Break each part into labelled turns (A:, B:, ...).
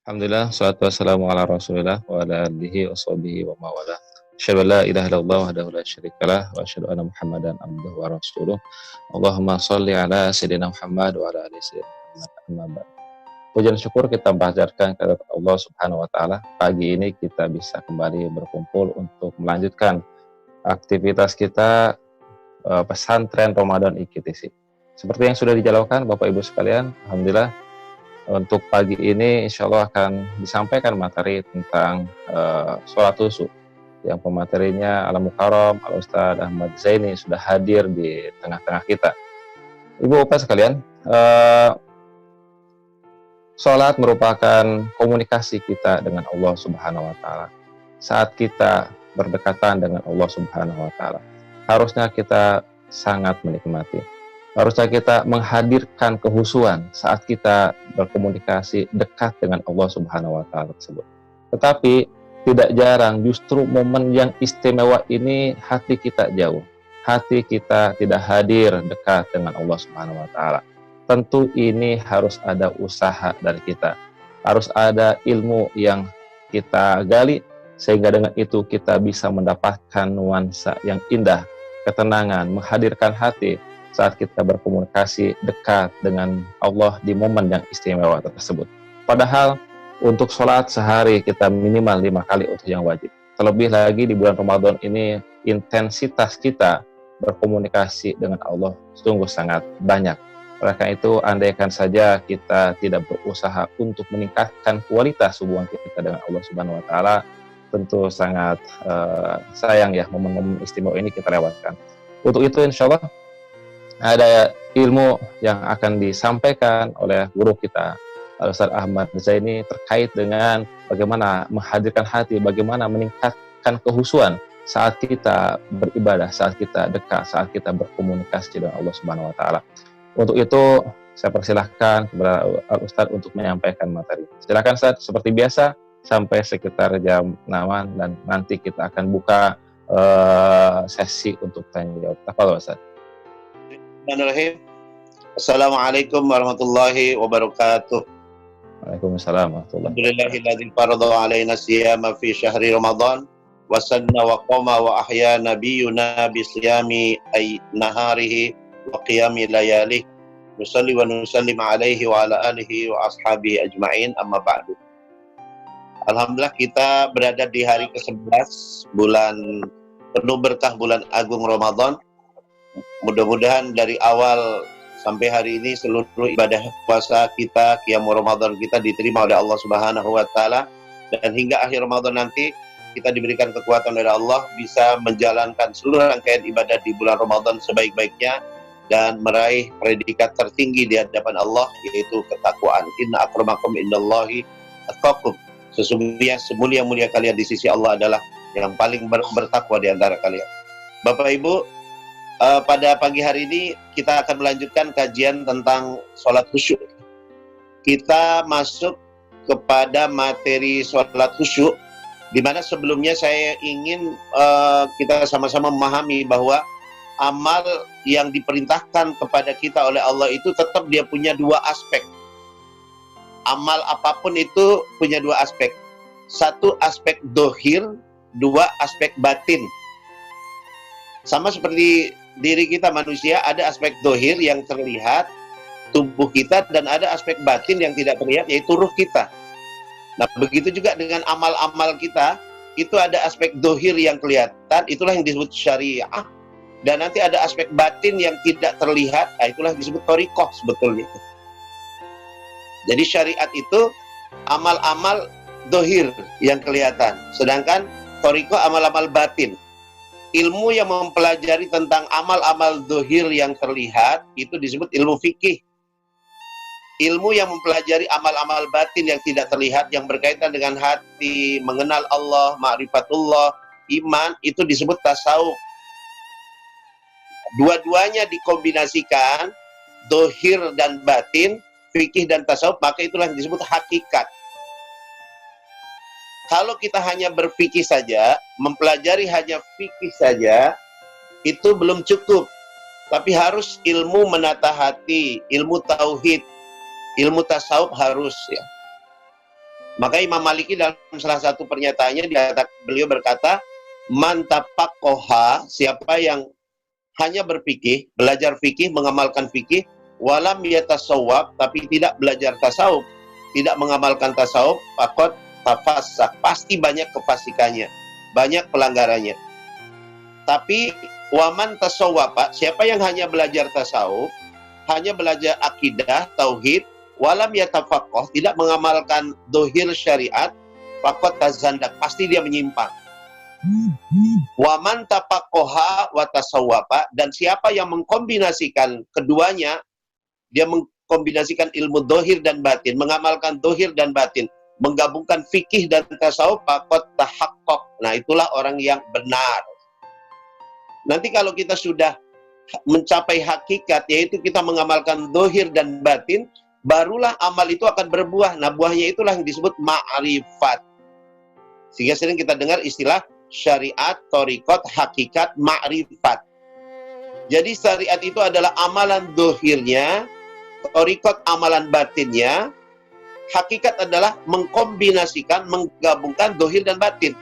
A: Alhamdulillah, salatu wassalamu ala rasulillah wa ala alihi wa sahbihi wa mawala. Asyhadu an la ilaha illallah wahdahu la syarikalah wa asyhadu anna Muhammadan abduhu wa rasuluh. Allahumma shalli ala sayyidina Muhammad wa ala ali sayyidina Muhammad. Amma ba'd. Puji dan syukur kita panjatkan kepada Allah Subhanahu wa taala. Pagi ini kita bisa kembali berkumpul untuk melanjutkan aktivitas kita pesantren Ramadan IKTC. Seperti yang sudah dijalankan Bapak Ibu sekalian, alhamdulillah untuk pagi ini insya Allah akan disampaikan materi tentang sholat khusyuk yang pematerinya Al Mukarram Al Ustadz Ahmad Zaini sudah hadir di tengah-tengah kita. Ibu Bapak sekalian, sholat merupakan komunikasi kita dengan Allah Subhanahu wa taala. Saat kita berdekatan dengan Allah Subhanahu wa taala, harusnya kita sangat menikmati. Harusnya kita menghadirkan kehusuan saat kita berkomunikasi dekat dengan Allah Subhanahu wa taala tersebut. Tetapi tidak jarang justru momen yang istimewa ini hati kita jauh. Hati kita tidak hadir dekat dengan Allah Subhanahu wa taala. Tentu ini harus ada usaha dari kita. Harus ada ilmu yang kita gali sehingga dengan itu kita bisa mendapatkan nuansa yang indah, ketenangan, menghadirkan hati saat kita berkomunikasi dekat dengan Allah di momen yang istimewa tersebut. Padahal untuk sholat sehari kita minimal 5 kali untuk yang wajib. Terlebih lagi di bulan Ramadan ini intensitas kita berkomunikasi dengan Allah sungguh sangat banyak. Oleh karena itu andaikan saja kita tidak berusaha untuk meningkatkan kualitas hubungan kita dengan Allah Subhanahu wa taala, tentu sangat sayang ya momen-momen istimewa ini kita lewatkan. Untuk itu insya Allah ada ilmu yang akan disampaikan oleh guru kita Al-Ustadz Ahmad Zaini terkait dengan bagaimana menghadirkan hati, bagaimana meningkatkan kehusuan saat kita beribadah, saat kita dekat, saat kita berkomunikasi dengan Allah Subhanahu wa taala. Untuk itu saya persilahkan kepada Al-Ustadz untuk menyampaikan materi. Silakan Ustadz, seperti biasa sampai sekitar jam 6 dan nanti kita akan buka sesi untuk tanya jawab. Tafadhol Ustadz.
B: Bismillahirrahmanirrahim. Assalamualaikum warahmatullahi wabarakatuh.
A: Waalaikumsalam warahmatullahi wabarakatuh.
B: Alhamdulillahilladzi farada alaina siyama fi syahri Ramadan wa sanna wa qama wa ahya nabiyyuna bi siyami ay naharihi wa qiyami layalih. Nusalli wa nusallim alaihi wa ala alihi wa ashabihi ajma'in, amma ba'du. Alhamdulillah kita berada di hari ke-11 bulan penuh berkah, bulan agung Ramadan. Mudah-mudahan dari awal sampai hari ini seluruh ibadah puasa kita, qiyam Ramadan kita diterima oleh Allah Subhanahu wa taala, dan hingga akhir Ramadan nanti kita diberikan kekuatan oleh Allah bisa menjalankan seluruh rangkaian ibadah di bulan Ramadan sebaik-baiknya dan meraih predikat tertinggi di hadapan Allah, yaitu ketakwaan. Inna akramakum indallahi atqakum. Sesungguhnya semulia-mulia kalian di sisi Allah adalah yang paling bertakwa di antara kalian. Bapak Ibu, pada pagi hari ini kita akan melanjutkan kajian tentang sholat khusyuk. Kita masuk kepada materi sholat khusyuk, di mana sebelumnya saya ingin kita sama-sama memahami bahwa amal yang diperintahkan kepada kita oleh Allah itu tetap dia punya dua aspek. Amal apapun itu punya dua aspek. Satu aspek dohir, dua aspek batin. Sama seperti diri kita manusia, ada aspek dohir yang terlihat, tubuh kita, dan ada aspek batin yang tidak terlihat, yaitu ruh kita. Nah, begitu juga dengan amal-amal kita, itu ada aspek dohir yang kelihatan, itulah yang disebut syariah, dan nanti ada aspek batin yang tidak terlihat, itulah yang disebut thariqah sebetulnya. Jadi syariat itu amal-amal dohir yang kelihatan, sedangkan thariqah amal-amal batin. Ilmu yang mempelajari tentang amal-amal dohir yang terlihat itu disebut ilmu fikih. Ilmu yang mempelajari amal-amal batin yang tidak terlihat, yang berkaitan dengan hati, mengenal Allah, ma'rifatullah, iman, itu disebut tasawuf. Dua-duanya dikombinasikan, dohir dan batin, fikih dan tasawuf, maka itulah yang disebut hakikat. Kalau kita hanya berfikih saja, mempelajari hanya fikih saja, itu belum cukup. Tapi harus ilmu menata hati, ilmu tauhid, ilmu tasawuf harus ya. Maka Imam Maliki dalam salah satu pernyataannya beliau berkata, man tafaqaha, siapa yang hanya berfikih, belajar fikih, mengamalkan fikih, walam yatasawwab, tapi tidak belajar tasawuf, tidak mengamalkan tasawuf, faqad tafassak, pasti banyak kefasikannya, banyak pelanggarannya. Tapi waman tasawwaba, siapa yang hanya belajar tasawuf, hanya belajar akidah, tauhid, walam yatafaqah, tidak mengamalkan dohir syariat, faqad tazandak, pasti dia menyimpang. Waman tafaqaha wa tasawwaba, dan siapa yang mengkombinasikan keduanya, dia mengkombinasikan ilmu dohir dan batin, mengamalkan dohir dan batin, menggabungkan fikih dan tasawuf, faqad tahaqqaq. Nah, itulah orang yang benar. Nanti kalau kita sudah mencapai hakikat, yaitu kita mengamalkan dohir dan batin, barulah amal itu akan berbuah. Nah, buahnya itulah yang disebut ma'rifat. Sehingga sering kita dengar istilah syariat, thariqat, hakikat, ma'rifat. Jadi syariat itu adalah amalan dohirnya, thariqat amalan batinnya, hakikat adalah mengkombinasikan, menggabungkan dohir dan batin.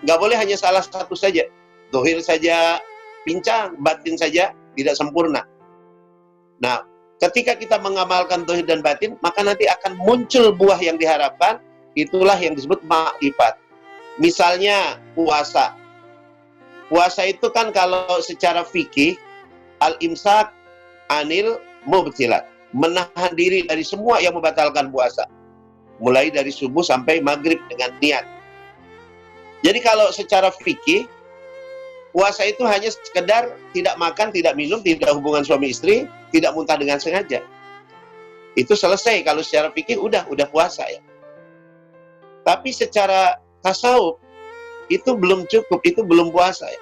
B: Nggak boleh hanya salah satu saja. Dohir saja pincang, batin saja tidak sempurna. Nah, ketika kita mengamalkan dohir dan batin, maka nanti akan muncul buah yang diharapkan, itulah yang disebut ma'rifat. Misalnya puasa. Puasa itu kan kalau secara fikih, al-imsak anil mubtilat, menahan diri dari semua yang membatalkan puasa. Mulai dari subuh sampai maghrib dengan niat. Jadi kalau secara fikih, puasa itu hanya sekedar tidak makan, tidak minum, tidak hubungan suami istri, tidak muntah dengan sengaja. Itu selesai. Kalau secara fikih udah puasa ya. Tapi secara tasawuf itu belum cukup, itu belum puasa ya.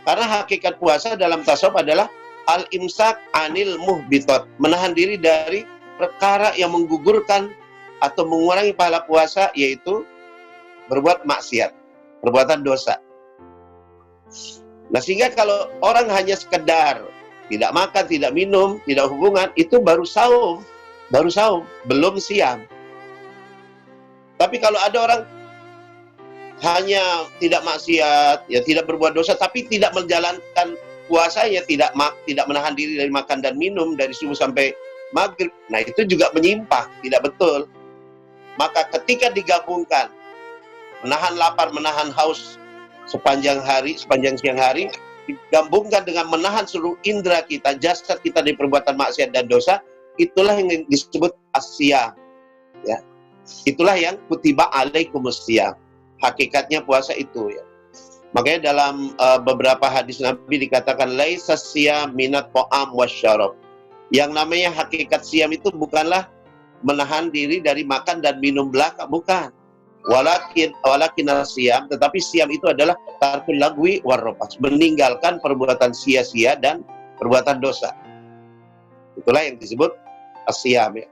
B: Karena hakikat puasa dalam tasawuf adalah al-imsak anil muhbitat, menahan diri dari perkara yang menggugurkan atau mengurangi pahala puasa, yaitu berbuat maksiat, perbuatan dosa. Nah, sehingga kalau orang hanya sekedar tidak makan, tidak minum, tidak hubungan, itu baru saum, belum siam. Tapi kalau ada orang hanya tidak maksiat, ya tidak berbuat dosa, tapi tidak menjalankan puasanya, tidak menahan diri dari makan dan minum dari subuh sampai maghrib, nah itu juga menyimpang, tidak betul. Maka ketika digabungkan menahan lapar, menahan haus sepanjang hari, sepanjang siang hari, digabungkan dengan menahan seluruh indera kita, jasad kita dari perbuatan maksiat dan dosa, itulah yang disebut asyam. Ya. Itulah yang kutiba alaikumus syiyam. Hakikatnya puasa itu ya. Makanya dalam beberapa hadis Nabi dikatakan laisa syiyam minat ta'am wasyarab. Yang namanya hakikat syiyam itu bukanlah menahan diri dari makan dan minum belaka, bukan. Walakin syiyam, tetapi syiyam itu adalah tarkul lagwi warrafas, meninggalkan perbuatan sia-sia dan perbuatan dosa. Itulah yang disebut asyam ya.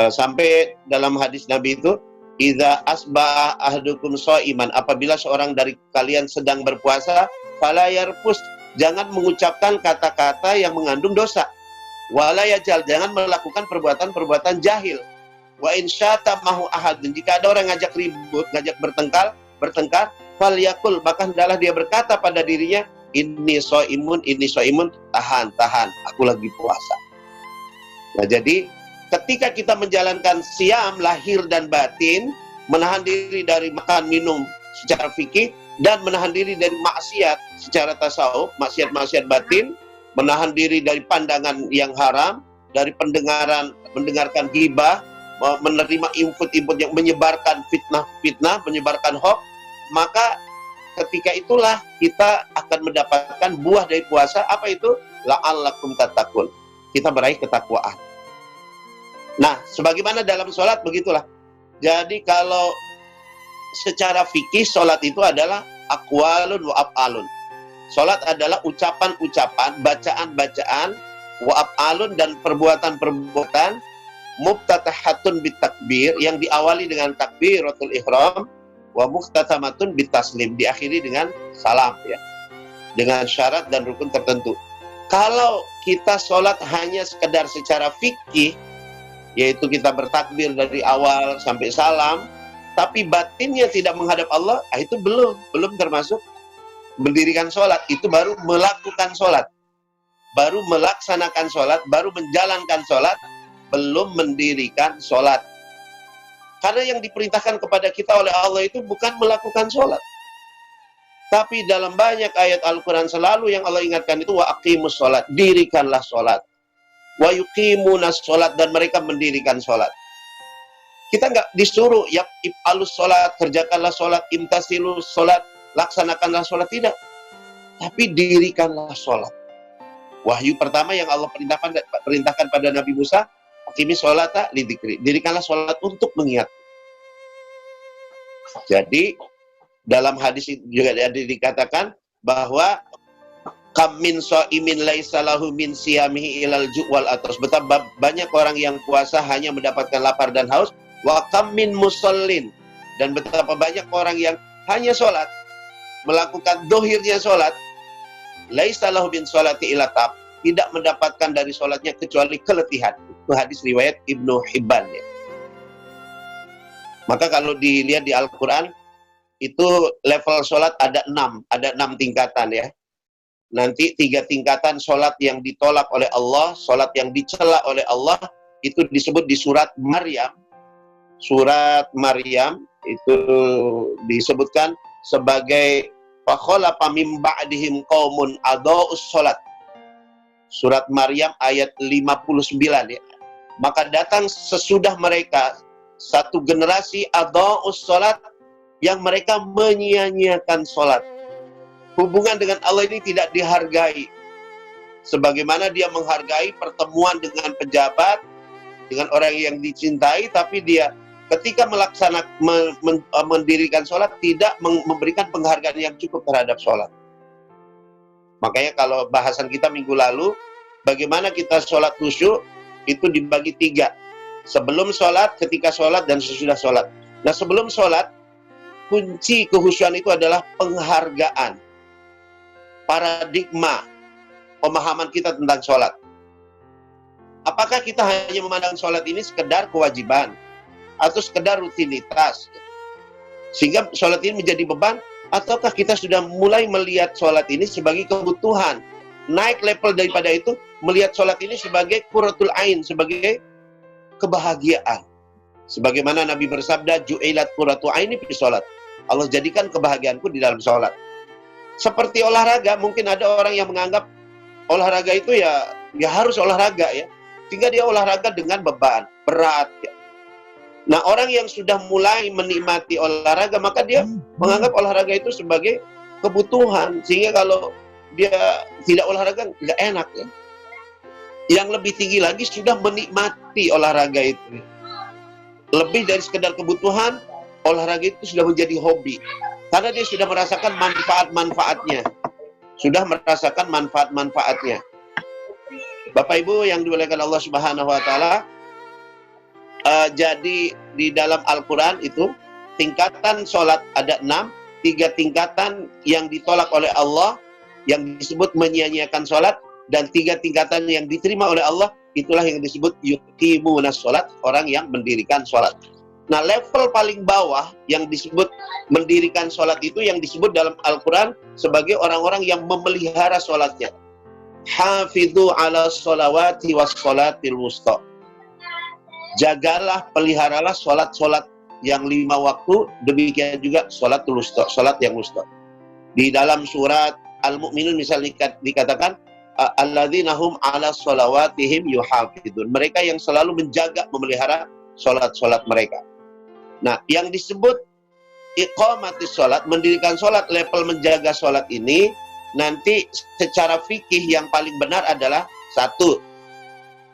B: Sampai dalam hadis Nabi itu, idza asbaha ahdukum shaiman, apabila seorang dari kalian sedang berpuasa, fala yarfus, jangan mengucapkan kata-kata yang mengandung dosa. Wala yajal, jangan melakukan perbuatan-perbuatan jahil. Wa in syatamahu ahadun, jika ada orang ngajak ribut, ngajak bertengkar, falyakul, bahkan hendaklah dia berkata pada dirinya, inni shaimun, tahan, aku lagi puasa. Nah, jadi ketika kita menjalankan syiyam lahir dan batin, menahan diri dari makan minum secara fikih, dan menahan diri dari maksiat secara tasawuf, maksiat batin, menahan diri dari pandangan yang haram, dari mendengarkan ghibah, menerima input-input yang menyebarkan fitnah, menyebarkan hoax, maka ketika itulah kita akan mendapatkan buah dari puasa. Apa itu? La'allakum tattaqun. Kita meraih ketakwaan. Nah, sebagaimana dalam sholat begitulah. Jadi kalau secara fikih sholat itu adalah aqwalun wa af'alun. Sholat adalah ucapan-ucapan, bacaan-bacaan, wa af'alun, dan perbuatan-perbuatan, muftatahatun bitakbir, yang diawali dengan takbiratul ihram, wa muftatamatun bitaslim, diakhiri dengan salam ya. Dengan syarat dan rukun tertentu. Kalau kita sholat hanya sekedar secara fikih, yaitu kita bertakbir dari awal sampai salam, tapi batinnya tidak menghadap Allah, itu belum termasuk mendirikan sholat. Itu baru melakukan sholat, baru melaksanakan sholat, baru menjalankan sholat, belum mendirikan sholat. Karena yang diperintahkan kepada kita oleh Allah itu bukan melakukan sholat, tapi dalam banyak ayat Al-Quran selalu yang Allah ingatkan itu wa aqimus sholat, dirikanlah sholat, wa yuqimunas sholat, dan mereka mendirikan sholat. Kita nggak disuruh ya if'alus sholat, kerjakanlah sholat, imtasilus sholat, laksanakanlah sholat, tidak, tapi dirikanlah sholat. Wahyu pertama yang Allah perintahkan pada Nabi Musa, aqimis sholata lidzikri, dirikanlah sholat untuk mengingat. Jadi dalam hadis juga dikatakan bahwa kam min shaimin laisa lahu min siyamihi ilal ju' wal atas. Betapa banyak orang yang puasa hanya mendapatkan lapar dan haus. Wa kam min musallin, dan betapa banyak orang yang hanya sholat, melakukan dohirnya sholat, laisa lahu min sholati illa tab, tidak mendapatkan dari sholatnya kecuali keletihan. Itu hadis riwayat Ibnu Hibban ya. Maka kalau dilihat di Al-Quran, itu level sholat ada 6 tingkatan ya. Nanti 3 tingkatan sholat yang ditolak oleh Allah, sholat yang dicela oleh Allah, itu disebut di surat Maryam. Surat Maryam itu disebutkan sebagai fakhalafa mim ba'dihim qaumun adaa'us sholat. Surat Maryam ayat 59 ya. Maka datang sesudah mereka satu generasi adaa'us sholat, yang mereka menyia-nyiakan sholat. Hubungan dengan Allah ini tidak dihargai sebagaimana dia menghargai pertemuan dengan pejabat, dengan orang yang dicintai, tapi dia ketika mendirikan sholat tidak memberikan penghargaan yang cukup terhadap sholat. Makanya kalau bahasan kita minggu lalu, bagaimana kita sholat khusyuk, itu dibagi 3. Sebelum sholat, ketika sholat, dan sesudah sholat. Nah, sebelum sholat, kunci kehusyuan itu adalah penghargaan, paradigma pemahaman kita tentang sholat. Apakah kita hanya memandang sholat ini sekedar kewajiban atau sekedar rutinitas sehingga sholat ini menjadi beban, ataukah kita sudah mulai melihat sholat ini sebagai kebutuhan, naik level daripada itu, melihat sholat ini sebagai qurratul ain, sebagai kebahagiaan. Sebagaimana Nabi bersabda, ju'ilat qurratu aini fi sholat, Allah jadikan kebahagiaanku di dalam sholat. Seperti olahraga, mungkin ada orang yang menganggap olahraga itu ya harus olahraga ya, sehingga dia olahraga dengan beban, berat ya. Nah, orang yang sudah mulai menikmati olahraga, maka dia menganggap olahraga itu sebagai kebutuhan, sehingga kalau dia tidak olahraga nggak enak ya. Yang lebih tinggi lagi sudah menikmati olahraga itu, lebih dari sekedar kebutuhan, olahraga itu sudah menjadi hobi, karena dia sudah merasakan manfaat-manfaatnya, Bapak Ibu yang dimuliakan Allah Subhanahu Wa Taala, jadi di dalam Al-Quran itu tingkatan sholat ada 6, 3 tingkatan yang ditolak oleh Allah, yang disebut menyia-nyiakan sholat, dan 3 tingkatan yang diterima oleh Allah, itulah yang disebut yuqimunas sholat, orang yang mendirikan sholat. Nah, level paling bawah yang disebut mendirikan sholat itu yang disebut dalam Al-Quran sebagai orang-orang yang memelihara sholatnya. Hafidhu ala sholawati was sholatil wusta. Jagalah, peliharalah sholat-sholat yang 5 waktu, demikian juga sholatul wusta, sholat yang wusta. Di dalam surat Al-Mu'minun misalnya dikatakan, alladzina hum ala sholawatihim yuhafidun. Mereka yang selalu menjaga, memelihara sholat-sholat mereka. Nah, yang disebut iqamatis sholat, mendirikan sholat, level menjaga sholat ini, nanti secara fikih yang paling benar adalah 1,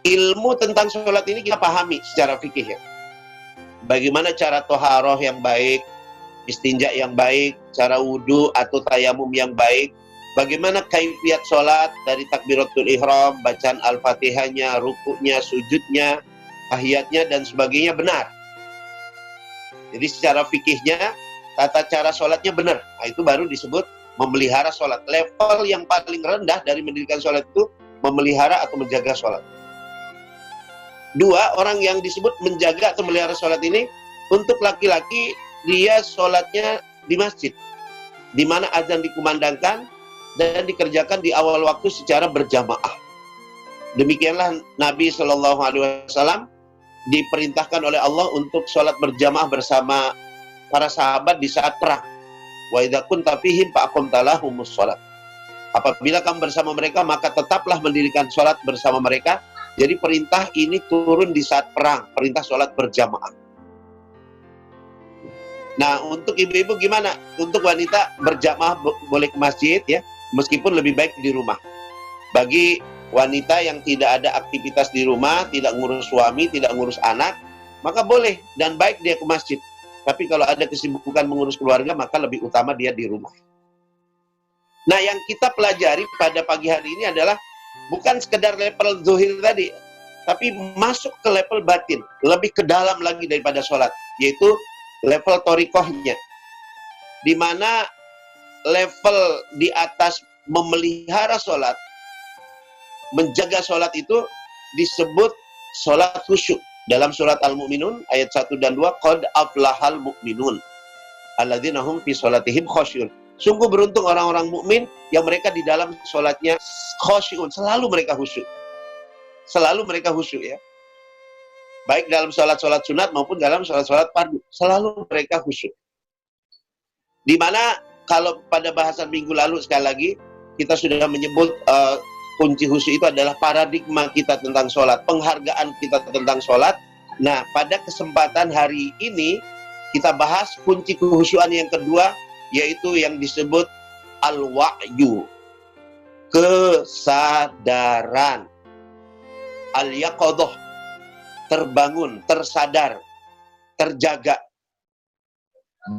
B: ilmu tentang sholat ini kita pahami secara fikih ya. Bagaimana cara toharoh yang baik, istinja yang baik, cara wudhu atau tayamum yang baik, bagaimana kaifiyat sholat dari takbiratul ihram, bacaan al-fatihahnya, rukuknya, sujudnya, tahiyatnya, dan sebagainya benar. Jadi secara fikihnya, tata cara sholatnya benar. Nah, itu baru disebut memelihara sholat. Level yang paling rendah dari mendirikan sholat itu memelihara atau menjaga sholat. Dua, orang yang disebut menjaga atau melihara sholat ini, untuk laki-laki dia sholatnya di masjid, di mana azan dikumandangkan dan dikerjakan di awal waktu secara berjamaah. Demikianlah Nabi Shallallahu Alaihi Wasallam diperintahkan oleh Allah untuk sholat berjamaah bersama para sahabat di saat perang. Wa idza kunta fihim faqimta lahumus sholat. Apabila kamu bersama mereka, maka tetaplah mendirikan sholat bersama mereka. Jadi perintah ini turun di saat perang, perintah sholat berjamaah. Nah, untuk ibu-ibu gimana? Untuk wanita berjamaah boleh ke masjid ya, meskipun lebih baik di rumah. Bagi wanita yang tidak ada aktivitas di rumah, tidak ngurus suami, tidak ngurus anak, maka boleh dan baik dia ke masjid. Tapi kalau ada kesibukan mengurus keluarga, maka lebih utama dia di rumah. Nah, yang kita pelajari pada pagi hari ini adalah bukan sekedar level zuhir tadi, tapi masuk ke level batin, lebih ke dalam lagi daripada sholat, yaitu level torikohnya, di mana level di atas memelihara sholat, menjaga sholat itu disebut sholat khusyuk. Dalam surat Al-Mu'minun ayat 1 dan 2, qad aflahal mu'minun alladzina hum fi sholatihim khusyun. Sungguh beruntung orang-orang mukmin yang mereka di dalam sholatnya khusyun, selalu mereka khusyuk. Selalu mereka khusyuk ya. Baik dalam sholat-sholat sunat maupun dalam sholat-sholat fardu, selalu mereka khusyuk. Di mana kalau pada bahasan minggu lalu sekali lagi kita sudah menyebut kunci khusyuk itu adalah paradigma kita tentang sholat, penghargaan kita tentang sholat. Nah, pada kesempatan hari ini kita bahas kunci kekhusyuan yang kedua, yaitu yang disebut al-wa'yu, kesadaran, al-yaqadhah, terbangun, tersadar, terjaga.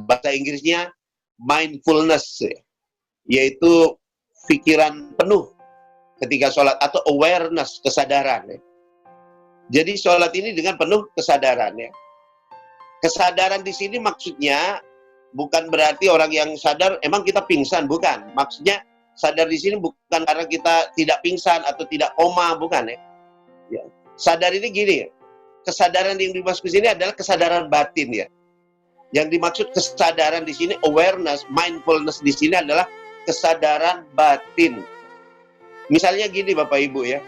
B: Bahasa Inggrisnya mindfulness, yaitu pikiran penuh ketika sholat, atau awareness, kesadaran. Jadi sholat ini dengan penuh kesadaran. Kesadaran di sini maksudnya bukan berarti orang yang sadar emang kita pingsan, bukan. Maksudnya sadar di sini bukan karena kita tidak pingsan atau tidak koma, bukan ya. Sadar ini gini, kesadaran yang dimaksud di sini adalah kesadaran batin ya. Yang dimaksud kesadaran di sini, awareness, mindfulness di sini adalah kesadaran batin. Misalnya gini Bapak Ibu ya,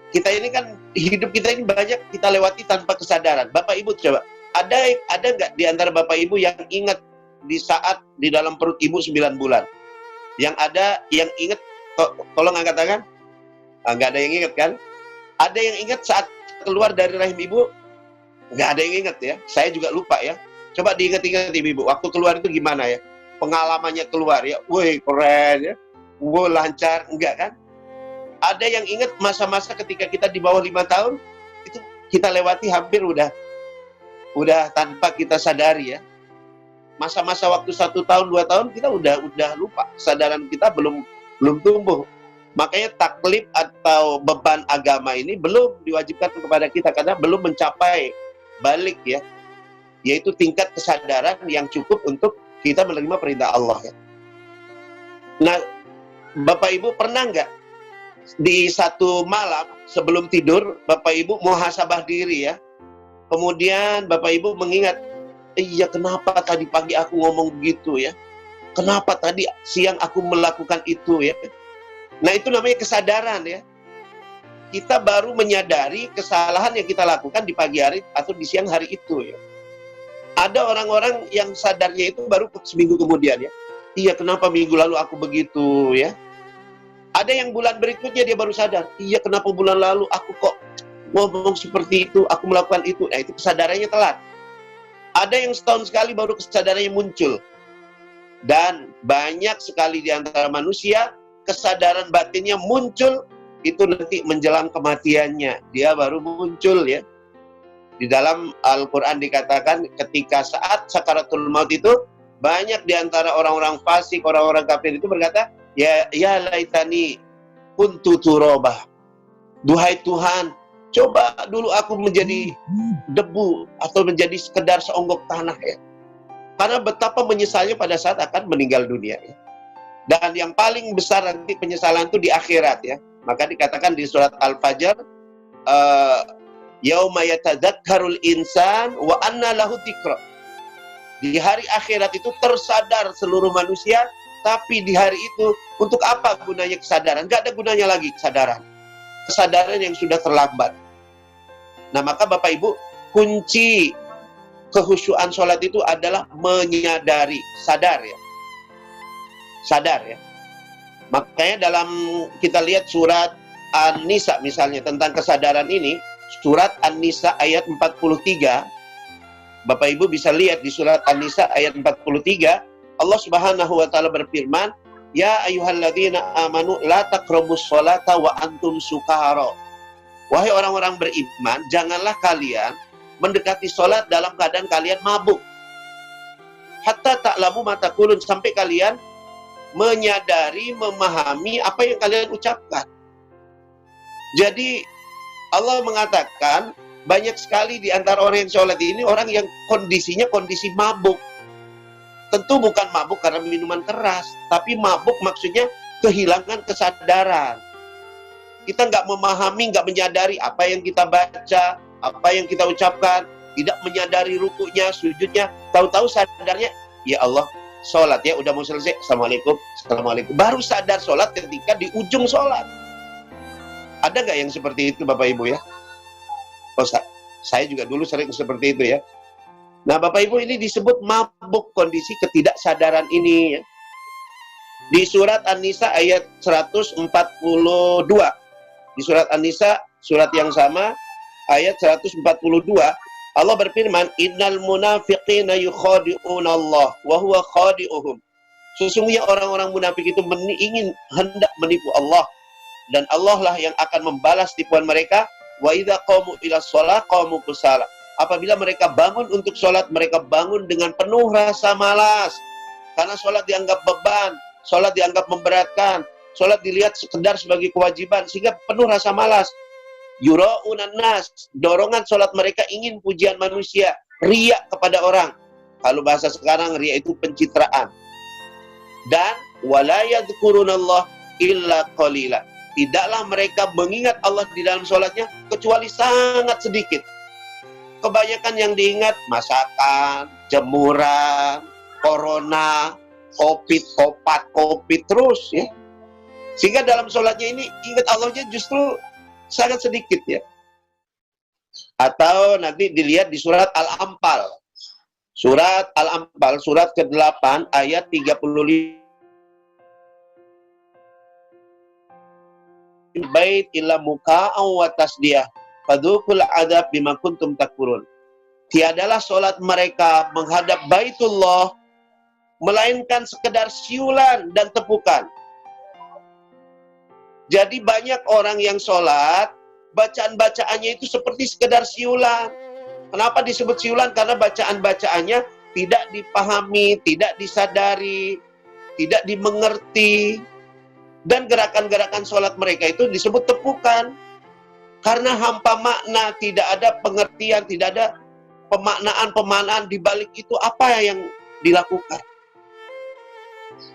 B: kita ini kan hidup kita ini banyak kita lewati tanpa kesadaran. Bapak Ibu coba, ada nggak di antara Bapak Ibu yang ingat di saat di dalam perut Ibu 9 bulan? Yang ada yang ingat, tolong angkat tangan. Nggak ada yang ingat kan? Ada yang ingat saat keluar dari rahim Ibu? Nggak ada yang ingat ya. Saya juga lupa ya. Coba diingat-ingat Ibu, waktu keluar itu gimana ya? Pengalamannya keluar ya, wih keren ya, wih lancar, enggak kan? Ada yang ingat masa-masa ketika kita di bawah 5 tahun, itu kita lewati hampir udah tanpa kita sadari ya. Masa-masa waktu 1 tahun, 2 tahun kita udah lupa, kesadaran kita belum tumbuh. Makanya taklif atau beban agama ini belum diwajibkan kepada kita karena belum mencapai balik ya, yaitu tingkat kesadaran yang cukup untuk kita menerima perintah Allah ya. Nah, Bapak Ibu pernah nggak di satu malam sebelum tidur Bapak Ibu muhasabah diri ya, kemudian Bapak Ibu mengingat, iya kenapa tadi pagi aku ngomong begitu ya, kenapa tadi siang aku melakukan itu ya. Nah itu namanya kesadaran ya. Kita baru menyadari kesalahan yang kita lakukan di pagi hari atau di siang hari itu ya. Ada orang-orang yang sadarnya itu baru seminggu kemudian ya. Iya kenapa minggu lalu aku begitu ya. Ada yang bulan berikutnya dia baru sadar. Iya kenapa bulan lalu aku kok ngomong seperti itu, aku melakukan itu. Nah itu kesadarannya telat. Ada yang setahun sekali baru kesadarannya muncul. Dan banyak sekali di antara manusia kesadaran batinnya muncul itu nanti menjelang kematiannya. Dia baru muncul ya. Di dalam Al-Quran dikatakan ketika saat sakaratul maut itu banyak di antara orang-orang fasik, orang-orang kafir itu berkata, ya laitani kuntu turabah. Duhai Tuhan, coba dulu aku menjadi debu atau menjadi sekedar seonggok tanah ya. Karena betapa menyesalnya pada saat akan meninggal dunia ya. Dan yang paling besar nanti penyesalan itu di akhirat ya. Maka dikatakan di surat Al-Fajr, Yauma yatadzakkarul insan wa anna lahu dzikra. Di hari akhirat itu tersadar seluruh manusia, tapi di hari itu untuk apa gunanya kesadaran? Nggak ada gunanya lagi kesadaran. Kesadaran yang sudah terlambat. Nah, maka Bapak Ibu, kunci kehusyuan sholat itu adalah menyadari, sadar ya. Sadar ya. Makanya dalam kita lihat surat An-Nisa misalnya tentang kesadaran ini, surat An-Nisa ayat 43, Bapak Ibu bisa lihat di surat An-Nisa ayat 43, Allah Subhanahu wa taala berfirman, "Ya ayyuhalladzina amanu la taqrabus sholata wa antum sukara." Wahai orang-orang beriman, janganlah kalian mendekati sholat dalam keadaan kalian mabuk. Hatta ta'lamu ma taqulun, sampai kalian menyadari, memahami apa yang kalian ucapkan. Jadi Allah mengatakan banyak sekali di antara orang yang sholat ini orang yang kondisinya kondisi mabuk. Tentu bukan mabuk karena minuman keras, tapi mabuk maksudnya kehilangan kesadaran. Kita nggak memahami, nggak menyadari apa yang kita baca, apa yang kita ucapkan, tidak menyadari rukunya, sujudnya, tahu-tahu sadarnya, ya Allah, sholat ya, udah mau selesai, Assalamualaikum, Assalamualaikum. Baru sadar sholat ketika di ujung sholat. Ada nggak yang seperti itu Bapak Ibu ya? Oh, saya juga dulu sering seperti itu ya. Nah Bapak Ibu, ini disebut mabuk, kondisi ketidaksadaran ini ya. Di surat An-Nisa ayat 142. Di surat An-Nisa, surat yang sama, ayat 142, Allah berfirman, "Innal munafiqina yukhadi'una Allah wa huwa khadi'uhum." Sesungguhnya orang-orang munafik itu hendak menipu Allah, dan Allah lah yang akan membalas tipuan mereka. Wa idza qamu ila shalah qamu kusala. Apabila mereka bangun untuk sholat, mereka bangun dengan penuh rasa malas. Karena sholat dianggap beban, sholat dianggap memberatkan, sholat dilihat sekedar sebagai kewajiban, sehingga penuh rasa malas. Yura'unan nas, dorongan sholat mereka ingin pujian manusia, riya kepada orang. Kalau bahasa sekarang, riya itu pencitraan. Dan wala yadhkurunallah illa qalila. Tidaklah mereka mengingat Allah di dalam sholatnya kecuali sangat sedikit. Kebanyakan yang diingat masakan, jemuran, corona, covid, covid terus ya. Sehingga dalam sholatnya ini ingat Allahnya justru sangat sedikit ya. Atau nanti dilihat di surat Al-Anfal. Surat Al-Anfal, surat ke-8 ayat 35. Bait illa muka'an wa tasdiyah. Fadzuqul adzab bima kuntum takfurun. Tiadalah sholat mereka menghadap Baitullah melainkan sekedar siulan dan tepukan. Jadi banyak orang yang sholat, bacaan-bacaannya itu seperti sekedar siulan. Kenapa disebut siulan? Karena bacaan-bacaannya tidak dipahami, tidak disadari, tidak dimengerti. Dan gerakan-gerakan sholat mereka itu disebut tepukan. Karena hampa makna, tidak ada pengertian, tidak ada pemaknaan di balik itu apa yang dilakukan.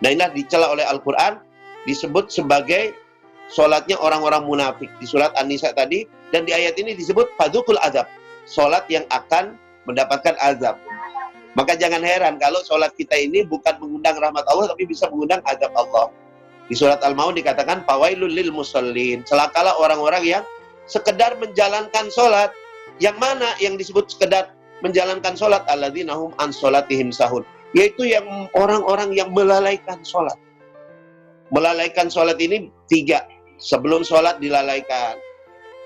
B: Nah, inilah dicela oleh Al-Quran, disebut sebagai sholatnya orang-orang munafik. Di surat An-Nisa tadi, dan di ayat ini disebut fadzuqul azab, sholat yang akan mendapatkan azab. Maka jangan heran kalau sholat kita ini bukan mengundang rahmat Allah, tapi bisa mengundang azab Allah. Di surat Al-Maun dikatakan, fawailul lil musallin, celakalah orang-orang yang sekedar menjalankan sholat. Yang mana yang disebut sekedar menjalankan sholat? Alladzina hum an sholatihim sahun, yaitu yang orang-orang yang melalaikan sholat. Melalaikan sholat ini 3. Sebelum sholat dilalaikan,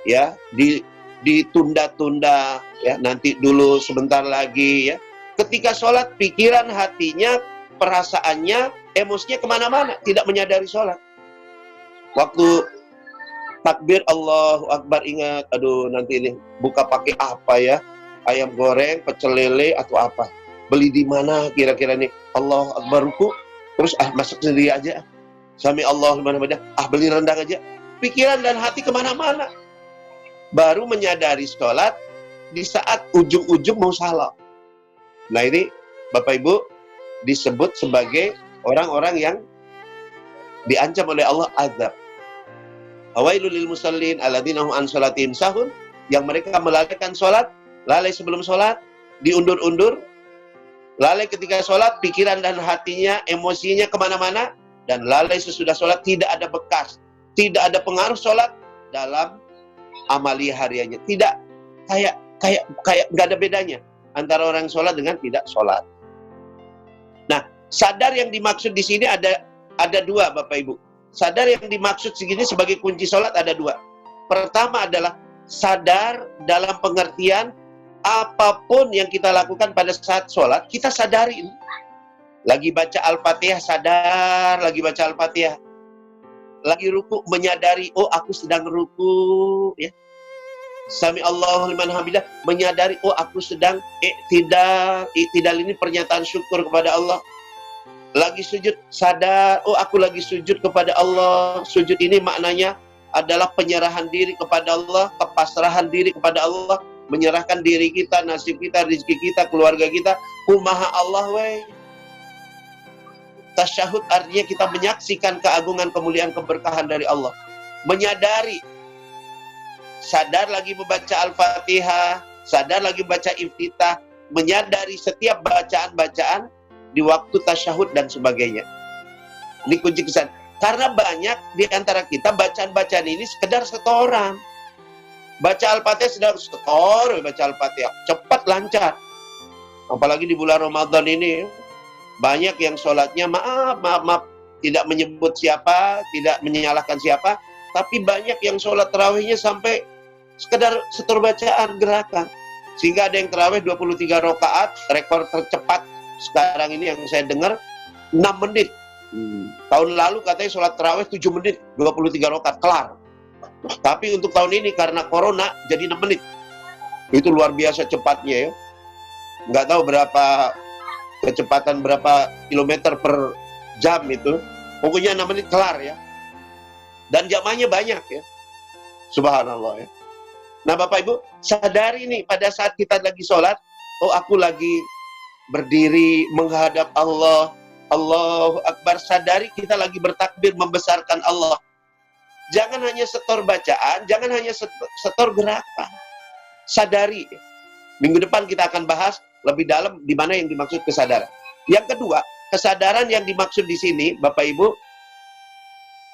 B: ya, ditunda-tunda, ya, nanti dulu sebentar lagi, ya. Ketika sholat, pikiran, hatinya, perasaannya, emosinya kemana-mana, tidak menyadari sholat. Waktu takbir Allahu Akbar, ingat, aduh nanti ini buka pakai apa ya, ayam goreng, pecel lele atau apa, beli di mana kira-kira nih, Allahu Akbar ruku, terus masak sendiri aja, sami Allah mana-mana, beli rendang aja, pikiran dan hati kemana-mana. Baru menyadari sholat di saat ujung-ujung mau salam. Nah ini Bapak Ibu disebut sebagai orang-orang yang diancam oleh Allah azab. Awailul lil musallin alladzina hum an sholatihim sahun. Yang mereka melalaikan sholat, lalai sebelum sholat, diundur-undur, lalai ketika sholat, pikiran dan hatinya, emosinya kemana-mana, dan lalai sesudah sholat, tidak ada bekas, tidak ada pengaruh sholat dalam amalia hariannya. Tidak, kayak nggak ada bedanya antara orang sholat dengan tidak sholat. Nah, sadar yang dimaksud di sini ada dua, Bapak Ibu. Sadar yang dimaksud segini sebagai kunci sholat ada dua. Pertama adalah sadar dalam pengertian apapun yang kita lakukan pada saat sholat, kita sadari. Lagi baca Al-Fatihah, sadar lagi baca Al-Fatihah. Lagi ruku, menyadari, oh aku sedang ruku, ya. Sami Allahu liman hamidah, menyadari, oh aku sedang i'tidal. I'tidal ini pernyataan syukur kepada Allah. Lagi sujud, sadar, oh aku lagi sujud kepada Allah. Sujud ini maknanya adalah penyerahan diri kepada Allah, kepasrahan diri kepada Allah, menyerahkan diri kita, nasib kita, rezeki kita, keluarga kita, kumaha Allah weh. Tasyahud artinya kita menyaksikan keagungan, kemuliaan, keberkahan dari Allah. Menyadari, sadar lagi membaca Al-Fatihah, sadar lagi baca iftitah, menyadari setiap bacaan-bacaan di waktu tasyahud dan sebagainya. Ini kunci kesan. Karena banyak di antara kita bacaan-bacaan ini sekedar setoran. Baca Al-Fatihah sedang setor, baca Al-Fatihah cepat lancar. Apalagi di bulan Ramadan ini banyak yang sholatnya maaf, tidak menyebut siapa, tidak menyalahkan siapa, tapi banyak yang sholat tarawihnya sampai sekedar setor bacaan gerakan. Sehingga ada yang tarawih 23 rakaat, rekor tercepat sekarang ini yang saya dengar 6 menit. Tahun lalu katanya sholat tarawih 7 menit, 23 rakaat kelar. Tapi untuk tahun ini karena corona jadi 6 menit. Itu luar biasa cepatnya ya. Nggak tahu berapa kecepatan, berapa kilometer per jam itu. Pokoknya 6 menit kelar ya. Dan jamaahnya banyak ya. Subhanallah ya. Nah Bapak Ibu, sadari nih pada saat kita lagi sholat, oh aku lagi berdiri menghadap Allah, Allahu Akbar, sadari kita lagi bertakbir membesarkan Allah. Jangan hanya setor bacaan, jangan hanya setor gerakan. Sadari. Minggu depan kita akan bahas lebih dalam di mana yang dimaksud kesadaran. Yang kedua, kesadaran yang dimaksud di sini, Bapak Ibu,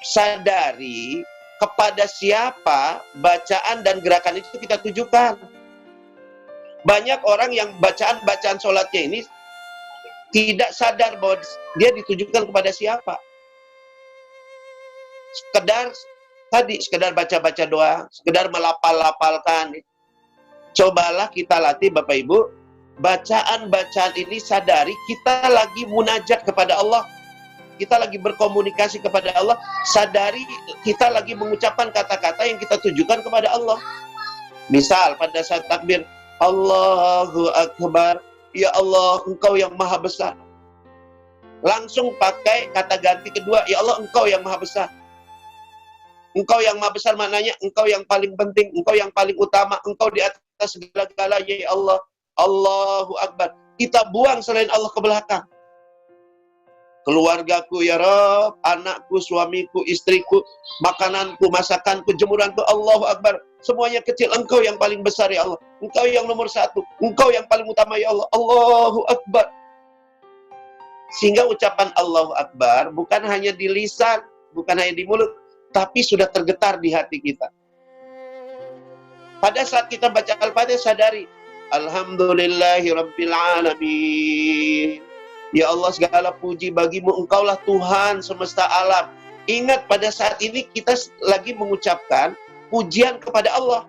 B: sadari kepada siapa bacaan dan gerakan itu kita tujukan. Banyak orang yang bacaan-bacaan sholatnya ini tidak sadar bahwa dia ditujukan kepada siapa. Sekedar baca-baca doa, sekedar melapal-lapalkan. Cobalah kita latih Bapak Ibu, bacaan-bacaan ini sadari kita lagi munajat kepada Allah. Kita lagi berkomunikasi kepada Allah, sadari kita lagi mengucapkan kata-kata yang kita tujukan kepada Allah. Misal pada saat takbir, Allahu Akbar, ya Allah, Engkau yang maha besar. Langsung pakai kata ganti kedua, ya Allah, Engkau yang maha besar. Engkau yang maha besar maknanya Engkau yang paling penting, Engkau yang paling utama, Engkau di atas segala-galanya, ya Allah. Allahu Akbar. Kita buang selain Allah ke belakang. Keluargaku ya Rabb, anakku, suamiku, istriku, makananku, masakanku, jemuranku, Allahu Akbar. Semuanya kecil, Engkau yang paling besar ya Allah. Engkau yang nomor satu, Engkau yang paling utama ya Allah. Allahu Akbar. Sehingga ucapan Allahu Akbar bukan hanya di lisan, bukan hanya di mulut, tapi sudah tergetar di hati kita. Pada saat kita baca Al-Fatihah, sadari, Alhamdulillahi Rabbil Alamin. Ya Allah, segala puji bagimu, Engkaulah Tuhan semesta alam. Ingat pada saat ini kita lagi mengucapkan pujian kepada Allah.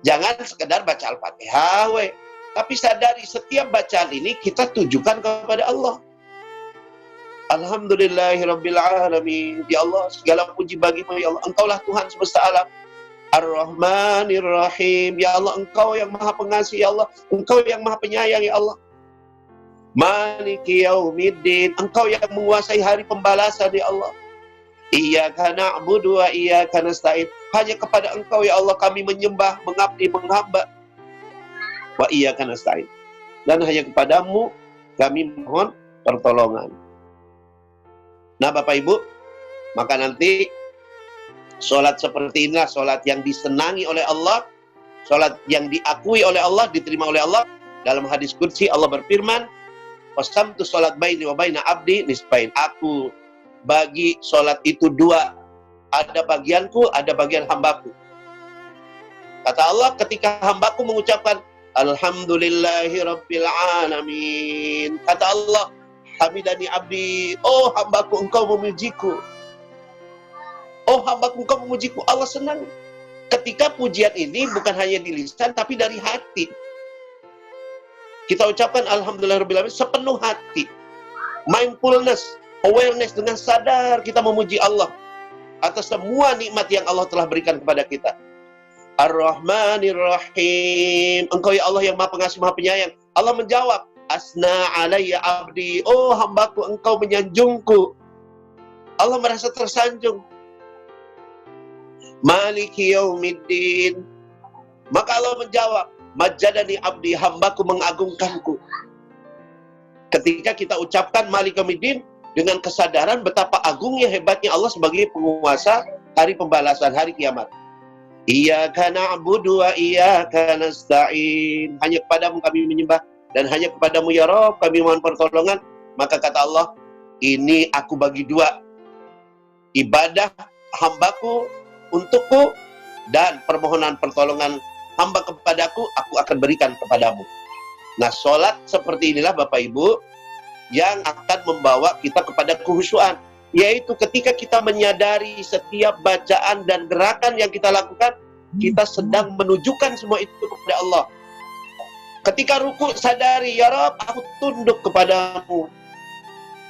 B: Jangan sekedar baca Al-Fatihah, tapi sadari setiap bacaan ini kita tujukan kepada Allah. Alhamdulillahirabbil alamin. Ya Allah, segala puji bagimu ya Allah. Engkaulah Tuhan semesta alam. Ar-Rahmanir Rahim. Ya Allah, Engkau yang Maha Pengasih ya Allah. Engkau yang Maha Penyayang ya Allah. Maliki yaumiddin. Engkau yang menguasai hari pembalasan ya Allah. Iyyaka na'budu wa iyyaka nasta'in. Hanya kepada Engkau ya Allah kami menyembah, mengabdi, menghamba. Wa iyyaka nasta'in. Dan hanya kepadamu kami mohon pertolongan. Nah Bapak Ibu, maka nanti sholat seperti inilah sholat yang disenangi oleh Allah, Salat yang diakui oleh Allah, diterima oleh Allah. Dalam hadis qudsi Allah berfirman, "Qasamtu salat baini wa baina abdi nisfain." Aku bagi salat itu dua. Ada bagianku, ada bagian hambaku. Kata Allah, ketika hambaku mengucapkan Alhamdulillahi Rabbil Alamin, kata Allah, hamidani abdi, oh hambaku engkau memujiku. Oh hambaku engkau memujiku. Allah senang ketika pujian ini bukan hanya di lisan, tapi dari hati. Kita ucapkan Alhamdulillah Rabbil Alamin sepenuh hati. Mindfulness, awareness, dengan sadar kita memuji Allah atas semua nikmat yang Allah telah berikan kepada kita. Ar-Rahmanir Rahim, engkau ya Allah yang maha pengasih maha penyayang. Allah menjawab, Asna alayya abdi, oh hambaku engkau menyanjungku. Allah merasa tersanjung. Maliki yaumiddin, maka Allah menjawab, Majadani abdi, hambaku mengagungkanku. Ketika kita ucapkan Maliki yaumiddin dengan kesadaran betapa agungnya, hebatnya Allah sebagai penguasa hari pembalasan, hari kiamat. Iyyaka na'budu wa iyyaka nasta'in. Hanya kepadamu kami menyembah dan hanya kepadamu ya Rabb kami mohon pertolongan. Maka kata Allah, ini aku bagi dua. Ibadah hambaku untukku dan permohonan pertolongan hamba kepadaku, aku akan berikan kepadamu. Nah, sholat seperti inilah Bapak Ibu yang akan membawa kita kepada kehusyuan, yaitu ketika kita menyadari setiap bacaan dan gerakan yang kita lakukan, kita sedang menunjukkan semua itu kepada Allah. Ketika ruku, sadari, ya Rabb, aku tunduk kepadamu.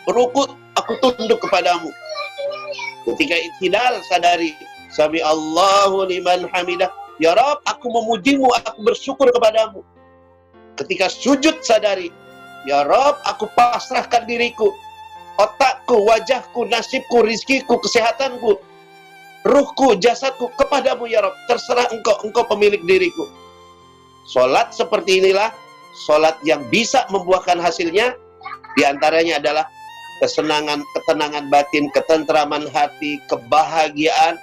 B: Ruku, aku tunduk kepadamu. Ketika i'tidal, sadari, Sami Allahu liman hamidah, ya Rabb, aku memujimu, aku bersyukur kepadamu. Ketika sujud, sadari, ya Rabb, aku pasrahkan diriku, otakku, wajahku, nasibku, rizkiku, kesehatanku, ruhku, jasadku kepadamu ya Rabb. Terserah engkau pemilik diriku. Sholat seperti inilah sholat yang bisa membuahkan hasilnya. Di antaranya adalah kesenangan, ketenangan batin, ketentraman hati, kebahagiaan.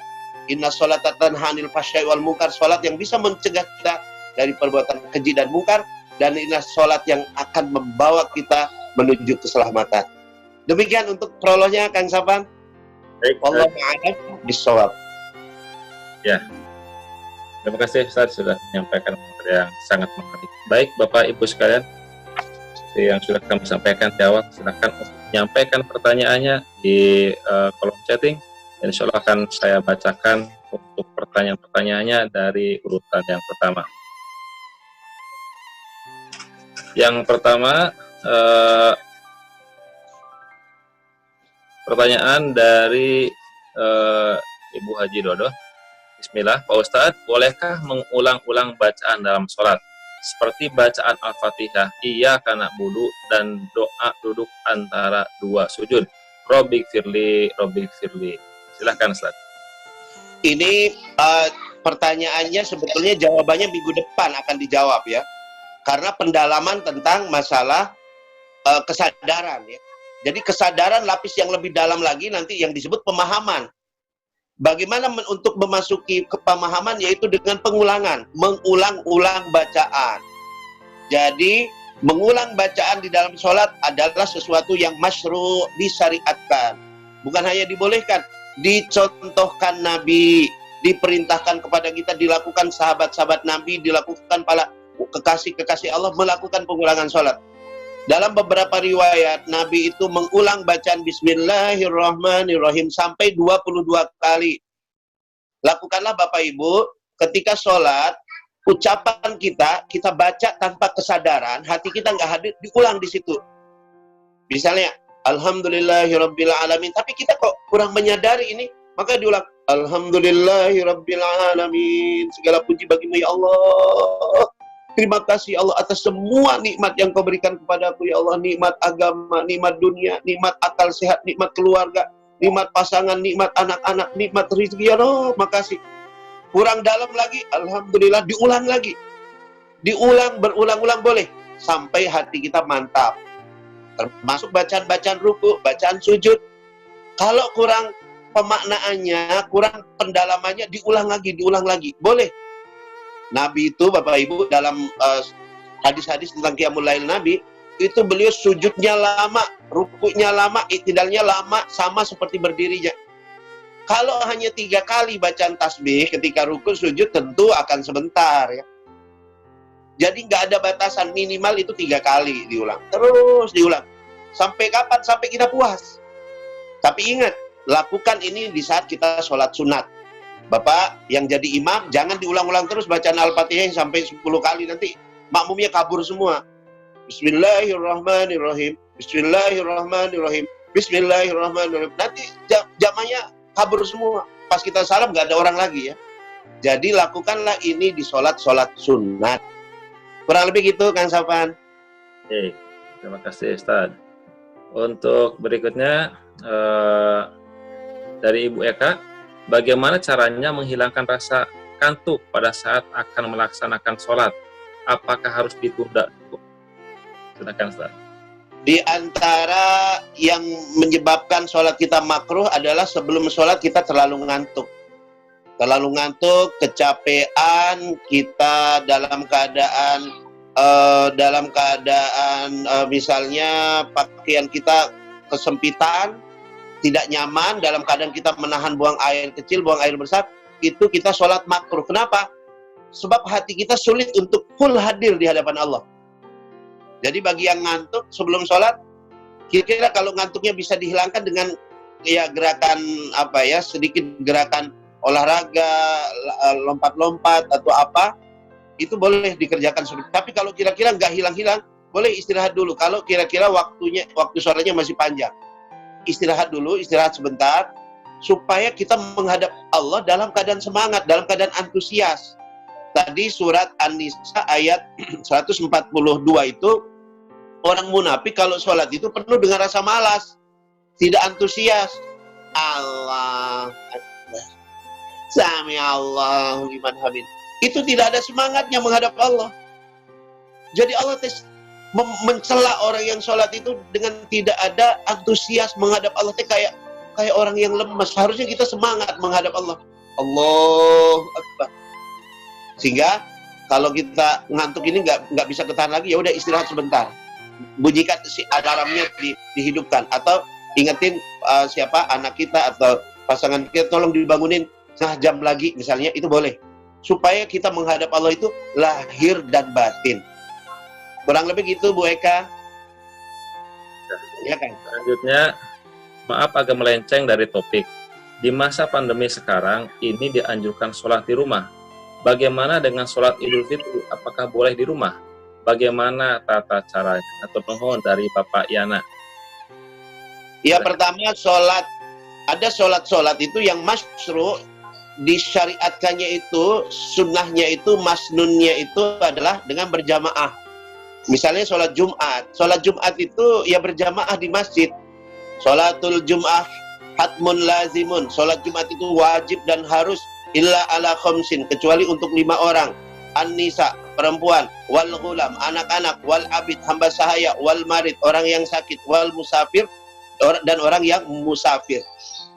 B: Inna sholata tanha 'anil fahsya'i wal munkar. Sholat yang bisa mencegah kita dari perbuatan keji dan mungkar. Dan inilah sholat yang akan membawa kita menuju keselamatan. Demikian untuk prolognya, Kang Sapan. Wallahu a'lam bishawab.
A: Ya, terima kasih Ustaz sudah menyampaikan materi yang sangat menarik. Baik Bapak Ibu sekalian, seperti yang sudah kami sampaikan di awal, silakan menyampaikan pertanyaannya di kolom chatting. Dan insya Allah akan saya bacakan untuk pertanyaan-pertanyaannya dari urutan yang pertama. Yang pertama, pertanyaan dari Ibu Haji Dodo. Bismillah, Pak Ustadz, bolehkah mengulang-ulang bacaan dalam sholat? Seperti bacaan Al-Fatihah, Iyyaka na'budu, dan doa duduk antara dua sujud. Robbik firli. Silahkan Ustadz.
B: Ini pertanyaannya sebetulnya jawabannya minggu depan akan dijawab ya. Karena pendalaman tentang masalah kesadaran ya. Jadi kesadaran lapis yang lebih dalam lagi nanti yang disebut pemahaman. Bagaimana untuk memasuki ke pemahaman, yaitu dengan pengulangan, mengulang-ulang bacaan. Jadi mengulang bacaan di dalam sholat adalah sesuatu yang masyru', disyariatkan. Bukan hanya dibolehkan, dicontohkan Nabi, diperintahkan kepada kita, dilakukan sahabat-sahabat Nabi, dilakukan para kekasih-kekasih Allah melakukan pengulangan sholat. Dalam beberapa riwayat, Nabi itu mengulang bacaan Bismillahirrahmanirrahim sampai 22 kali. Lakukanlah Bapak Ibu, ketika sholat, ucapan kita baca tanpa kesadaran, hati kita nggak hadir, diulang di situ. Misalnya, Alhamdulillahirabbil alamin, tapi kita kok kurang menyadari ini, maka diulang. Alhamdulillahirabbil alamin, segala puji bagimu ya Allah. Terima kasih Allah atas semua nikmat yang kau berikan kepadaku ya Allah. Nikmat agama, nikmat dunia, nikmat akal sehat, nikmat keluarga, nikmat pasangan, nikmat anak-anak, nikmat rezeki ya Allah. Makasih. Kurang dalam lagi, Alhamdulillah, diulang lagi. Diulang, berulang-ulang boleh. Sampai hati kita mantap. Termasuk bacaan-bacaan ruku, bacaan sujud. Kalau kurang pemaknaannya, kurang pendalamannya, diulang lagi. Boleh. Nabi itu, Bapak Ibu, dalam hadis-hadis tentang Qiyamul Lail Nabi, itu beliau sujudnya lama, rukuknya lama, iktidalnya lama, sama seperti berdirinya. Kalau hanya 3 kali bacaan tasbih ketika rukuk sujud tentu akan sebentar ya. Jadi nggak ada batasan, minimal itu 3 kali diulang. Terus diulang. Sampai kapan? Sampai kita puas. Tapi ingat, lakukan ini di saat kita sholat sunat. Bapak yang jadi imam, jangan diulang-ulang terus bacaan Al-Fatihah sampai 10 kali. Nanti makmumnya kabur semua. Bismillahirrahmanirrahim. Bismillahirrahmanirrahim. Bismillahirrahmanirrahim. Nanti jamaahnya kabur semua. Pas kita salam nggak ada orang lagi ya. Jadi lakukanlah ini di sholat-sholat sunat. Kurang lebih gitu, Kang Safan.
A: Oke, terima kasih Ustaz. Untuk berikutnya dari Ibu Eka, bagaimana caranya menghilangkan rasa kantuk pada saat akan melaksanakan sholat? Apakah harus ditunda? Silakan Ustaz.
B: Di antara yang menyebabkan sholat kita makruh adalah sebelum sholat kita terlalu ngantuk. Terlalu ngantuk, kecapean, kita dalam keadaan misalnya pakaian kita kesempitan, tidak nyaman, dalam keadaan kita menahan buang air kecil, buang air besar, itu kita sholat makruh. Kenapa? Sebab hati kita sulit untuk full hadir di hadapan Allah. Jadi bagi yang ngantuk sebelum sholat, kira-kira kalau ngantuknya bisa dihilangkan dengan ya gerakan sedikit gerakan olahraga, lompat-lompat atau apa, itu boleh dikerjakan. Tapi kalau kira-kira nggak hilang-hilang, boleh istirahat dulu. Kalau kira-kira waktu sholatnya masih panjang, istirahat dulu, istirahat sebentar, supaya kita menghadap Allah dalam keadaan semangat, dalam keadaan antusias. Tadi surat An-Nisa ayat 142 itu, orang munafik kalau sholat itu penuh dengan rasa malas, tidak antusias. Allah Akbar, Sami Allahu liman hamid. Itu tidak ada semangatnya menghadap Allah. Jadi Allah mencela orang yang sholat itu dengan tidak ada antusias menghadap Allah. Kayak orang yang lemas. Harusnya kita semangat menghadap Allah. Allahu Akbar. Sehingga kalau kita ngantuk ini nggak bisa ketahan lagi, ya udah istirahat sebentar. Bunyikan si alarmnya dihidupkan, atau ingetin siapa anak kita atau pasangan kita, tolong dibangunin setengah jam lagi misalnya, itu boleh, supaya kita menghadap Allah itu lahir dan batin. Kurang lebih gitu, Bu Eka. Ya kan?
A: Selanjutnya, maaf agak melenceng dari topik. Di masa pandemi sekarang ini dianjurkan sholat di rumah. Bagaimana dengan sholat Idul Fitri? Apakah boleh di rumah? Bagaimana tata caranya? Atau mohon dari Bapak Yana.
B: Ya, pertama ada sholat itu yang masyru', disyariatkannya itu, sunnahnya itu, masnunnya itu adalah dengan berjamaah. Misalnya sholat Jumat itu ya berjamaah di masjid. Sholatul Jum'ah hatmun lazimun, sholat Jumat itu wajib dan harus illa ala khamsin, kecuali untuk 5 orang. An-nisa, perempuan, wal ghulam, anak-anak, wal abid, hamba sahaya, wal marid, orang yang sakit, wal musafir, dan orang yang musafir.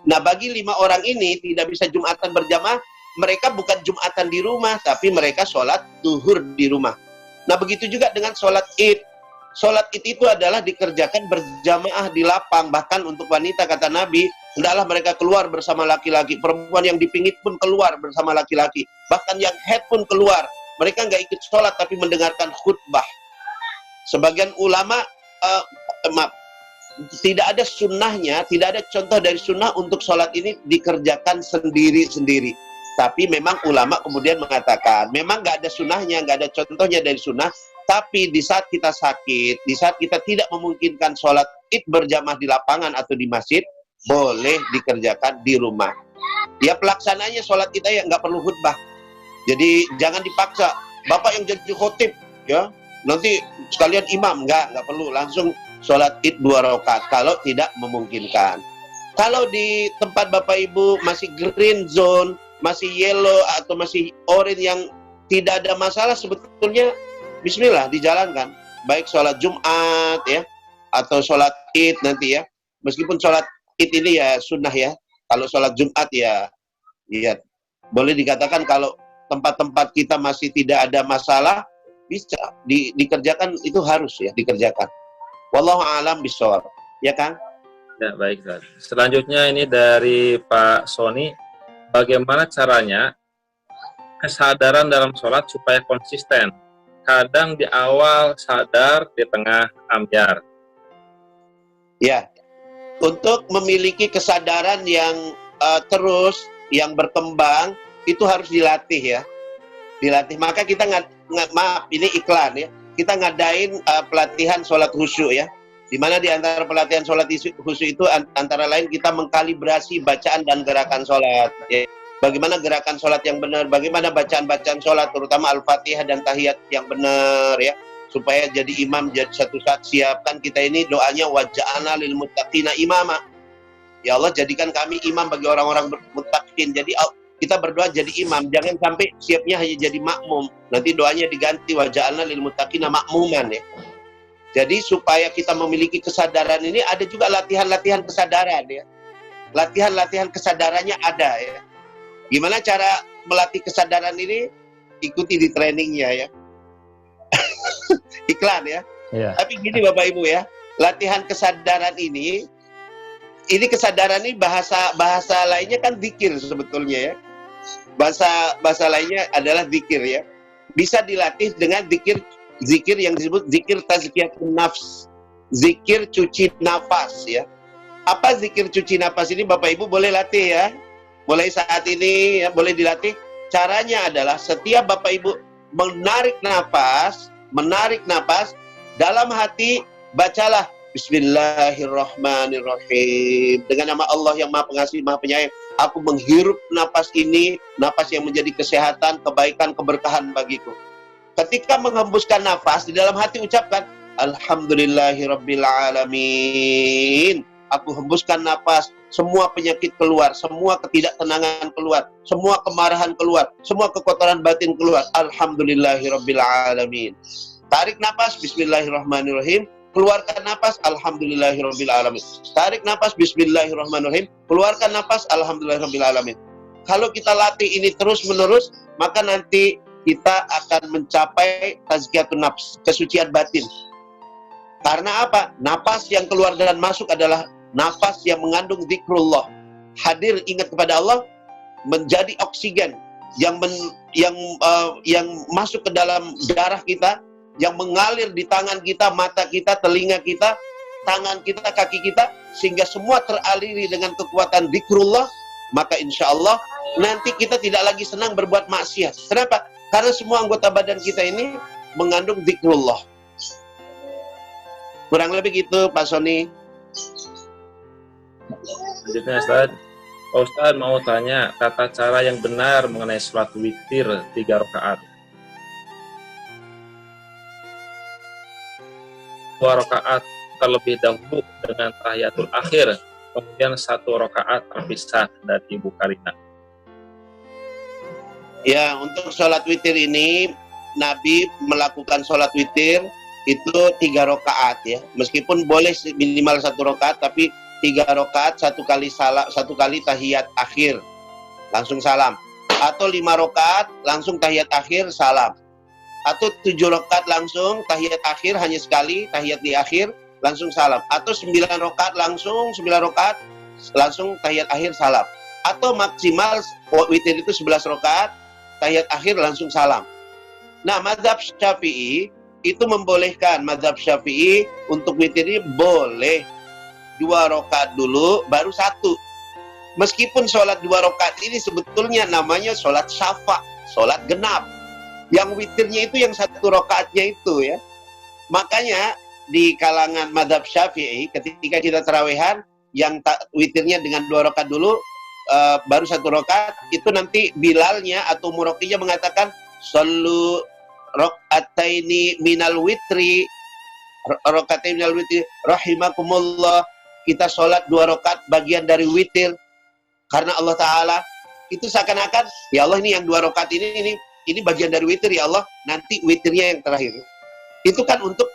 B: Nah, bagi 5 orang ini tidak bisa Jumatan berjamaah, mereka bukan Jumatan di rumah, tapi mereka sholat zuhur di rumah. Nah, begitu juga dengan sholat Id. Sholat Id itu adalah dikerjakan berjamaah di lapang. Bahkan untuk wanita, kata Nabi, hendaklah mereka keluar bersama laki-laki. Perempuan yang dipingit pun keluar bersama laki-laki. Bahkan yang haid pun keluar. Mereka nggak ikut sholat, tapi mendengarkan khutbah. Sebagian ulama, tidak ada sunnahnya, tidak ada contoh dari sunnah untuk sholat ini dikerjakan sendiri-sendiri. Tapi memang ulama kemudian mengatakan, memang nggak ada sunnahnya, nggak ada contohnya dari sunnah. Tapi di saat kita sakit, di saat kita tidak memungkinkan sholat id berjamaah di lapangan atau di masjid, boleh dikerjakan di rumah. Ya, pelaksananya sholat kita ya nggak perlu khutbah. Jadi jangan dipaksa, Bapak yang jadi khotib, ya nanti sekalian imam, nggak perlu, langsung sholat id 2 rakaat kalau tidak memungkinkan. Kalau di tempat Bapak Ibu masih green zone, masih yellow atau masih orange yang tidak ada masalah, sebetulnya bismillah dijalankan. Baik sholat Jumat ya, atau sholat id nanti ya. Meskipun sholat id ini ya sunnah ya. Kalau sholat Jumat ya boleh dikatakan kalau tempat-tempat kita masih tidak ada masalah, bisa dikerjakan, itu harus ya dikerjakan. Wallahu a'lam bishawab. Ya kan?
A: Ya, baik, Ustaz. Selanjutnya ini dari Pak Sony, bagaimana caranya kesadaran dalam sholat supaya konsisten? Kadang di awal sadar, di tengah ambyar.
B: Ya, untuk memiliki kesadaran yang terus, yang berkembang, itu harus dilatih ya. Dilatih. Maka kita maaf, ini iklan ya. Kita ngadain pelatihan sholat khusyuk ya. Di mana di antara pelatihan sholat khusyuk itu antara lain kita mengkalibrasi bacaan dan gerakan sholat. Ya. Bagaimana gerakan sholat yang benar, bagaimana bacaan-bacaan sholat, terutama Al-Fatihah dan tahiyat yang benar ya. Supaya jadi imam, jadi satu saat siapkan kita ini doanya waja'alna lil muttaqina imama. Ya Allah, jadikan kami imam bagi orang-orang muttaqin. Jadi kita berdoa jadi imam, jangan sampai siapnya hanya jadi makmum. Nanti doanya diganti waja'alna lil muttaqina makmuman ya. Jadi supaya kita memiliki kesadaran ini, ada juga latihan-latihan kesadaran ya. Latihan-latihan kesadarannya ada ya. Gimana cara melatih kesadaran ini? Ikuti di trainingnya ya. Iklan ya. Yeah. Tapi gini Bapak Ibu ya, latihan kesadaran ini kesadaran ini bahasa lainnya kan zikir sebetulnya ya. Bahasa lainnya adalah zikir ya. Bisa dilatih dengan zikir yang disebut zikir tazkiyatun nafs. Zikir cuci nafas ya. Apa zikir cuci nafas ini Bapak Ibu boleh latih ya. Mulai saat ini ya, boleh dilatih. Caranya adalah setiap Bapak Ibu menarik nafas, dalam hati bacalah Bismillahirrahmanirrahim. Dengan nama Allah yang Maha Pengasih, Maha Penyayang, aku menghirup nafas ini, nafas yang menjadi kesehatan, kebaikan, keberkahan bagiku. Ketika menghembuskan nafas, di dalam hati ucapkan Alhamdulillahirabbil alamin. Aku hembuskan nafas, semua penyakit keluar, semua ketidaktenangan keluar, semua kemarahan keluar, semua kekotoran batin keluar. Alhamdulillahirabbil alamin. Tarik nafas, Bismillahirrahmanirrahim. Keluarkan nafas, Alhamdulillahirabbil alamin. Tarik nafas, Bismillahirrahmanirrahim. Keluarkan nafas, Alhamdulillahirabbil alamin. Kalau kita latih ini terus-menerus, maka nanti kita akan mencapai tazkiyatun nafs, kesucian batin. Karena apa? Nafas yang keluar dan masuk adalah nafas yang mengandung zikrullah. Hadir ingat kepada Allah menjadi oksigen yang masuk ke dalam darah kita, yang mengalir di tangan kita, mata kita, telinga kita, tangan kita, kaki kita, sehingga semua teraliri dengan kekuatan zikrullah. Maka insya Allah nanti kita tidak lagi senang berbuat maksiat. Kenapa? Karena semua anggota badan kita ini mengandung zikrullah. Kurang lebih gitu Pak Sony.
A: Selanjutnya Ustaz, Pak Ustaz mau tanya tata cara yang benar mengenai sholat witir 3 rakaat. 2 rakaat terlebih dahulu dengan tahiyatul akhir, kemudian 1 rakaat terpisah dari Ibu Karina.
B: Ya, untuk sholat witir ini Nabi melakukan sholat witir itu 3 rakaat ya. Meskipun boleh minimal 1 rakaat, tapi 3 rakaat, 1 kali tahiyat akhir langsung salam, atau 5 rakaat langsung tahiyat akhir salam, atau 7 rakaat langsung tahiyat akhir hanya sekali tahiyat di akhir langsung salam, atau 9 rakaat langsung tahiyat akhir salam, atau maksimal witir itu 11 rakaat tahiyat akhir langsung salam. Nah, mazhab Syafi'i itu membolehkan, mazhab Syafi'i untuk witir ini boleh 2 rakaat dulu baru 1. Meskipun sholat 2 rakaat ini sebetulnya namanya sholat syafa', sholat genap. Yang witirnya itu yang 1 rakaatnya itu ya. Makanya di kalangan mazhab Syafi'i ketika kita tarawehan yang witirnya dengan 2 rakaat dulu baru 1 rakaat, itu nanti Bilalnya atau murokinya mengatakan sallu rakaataini minal witri, rakaataini minal witri rahimakumullah. Kita sholat 2 rakaat bagian dari witir karena Allah Ta'ala itu seakan-akan ya Allah ini yang 2 rakaat ini bagian dari witir ya Allah, nanti witirnya yang terakhir. Itu kan untuk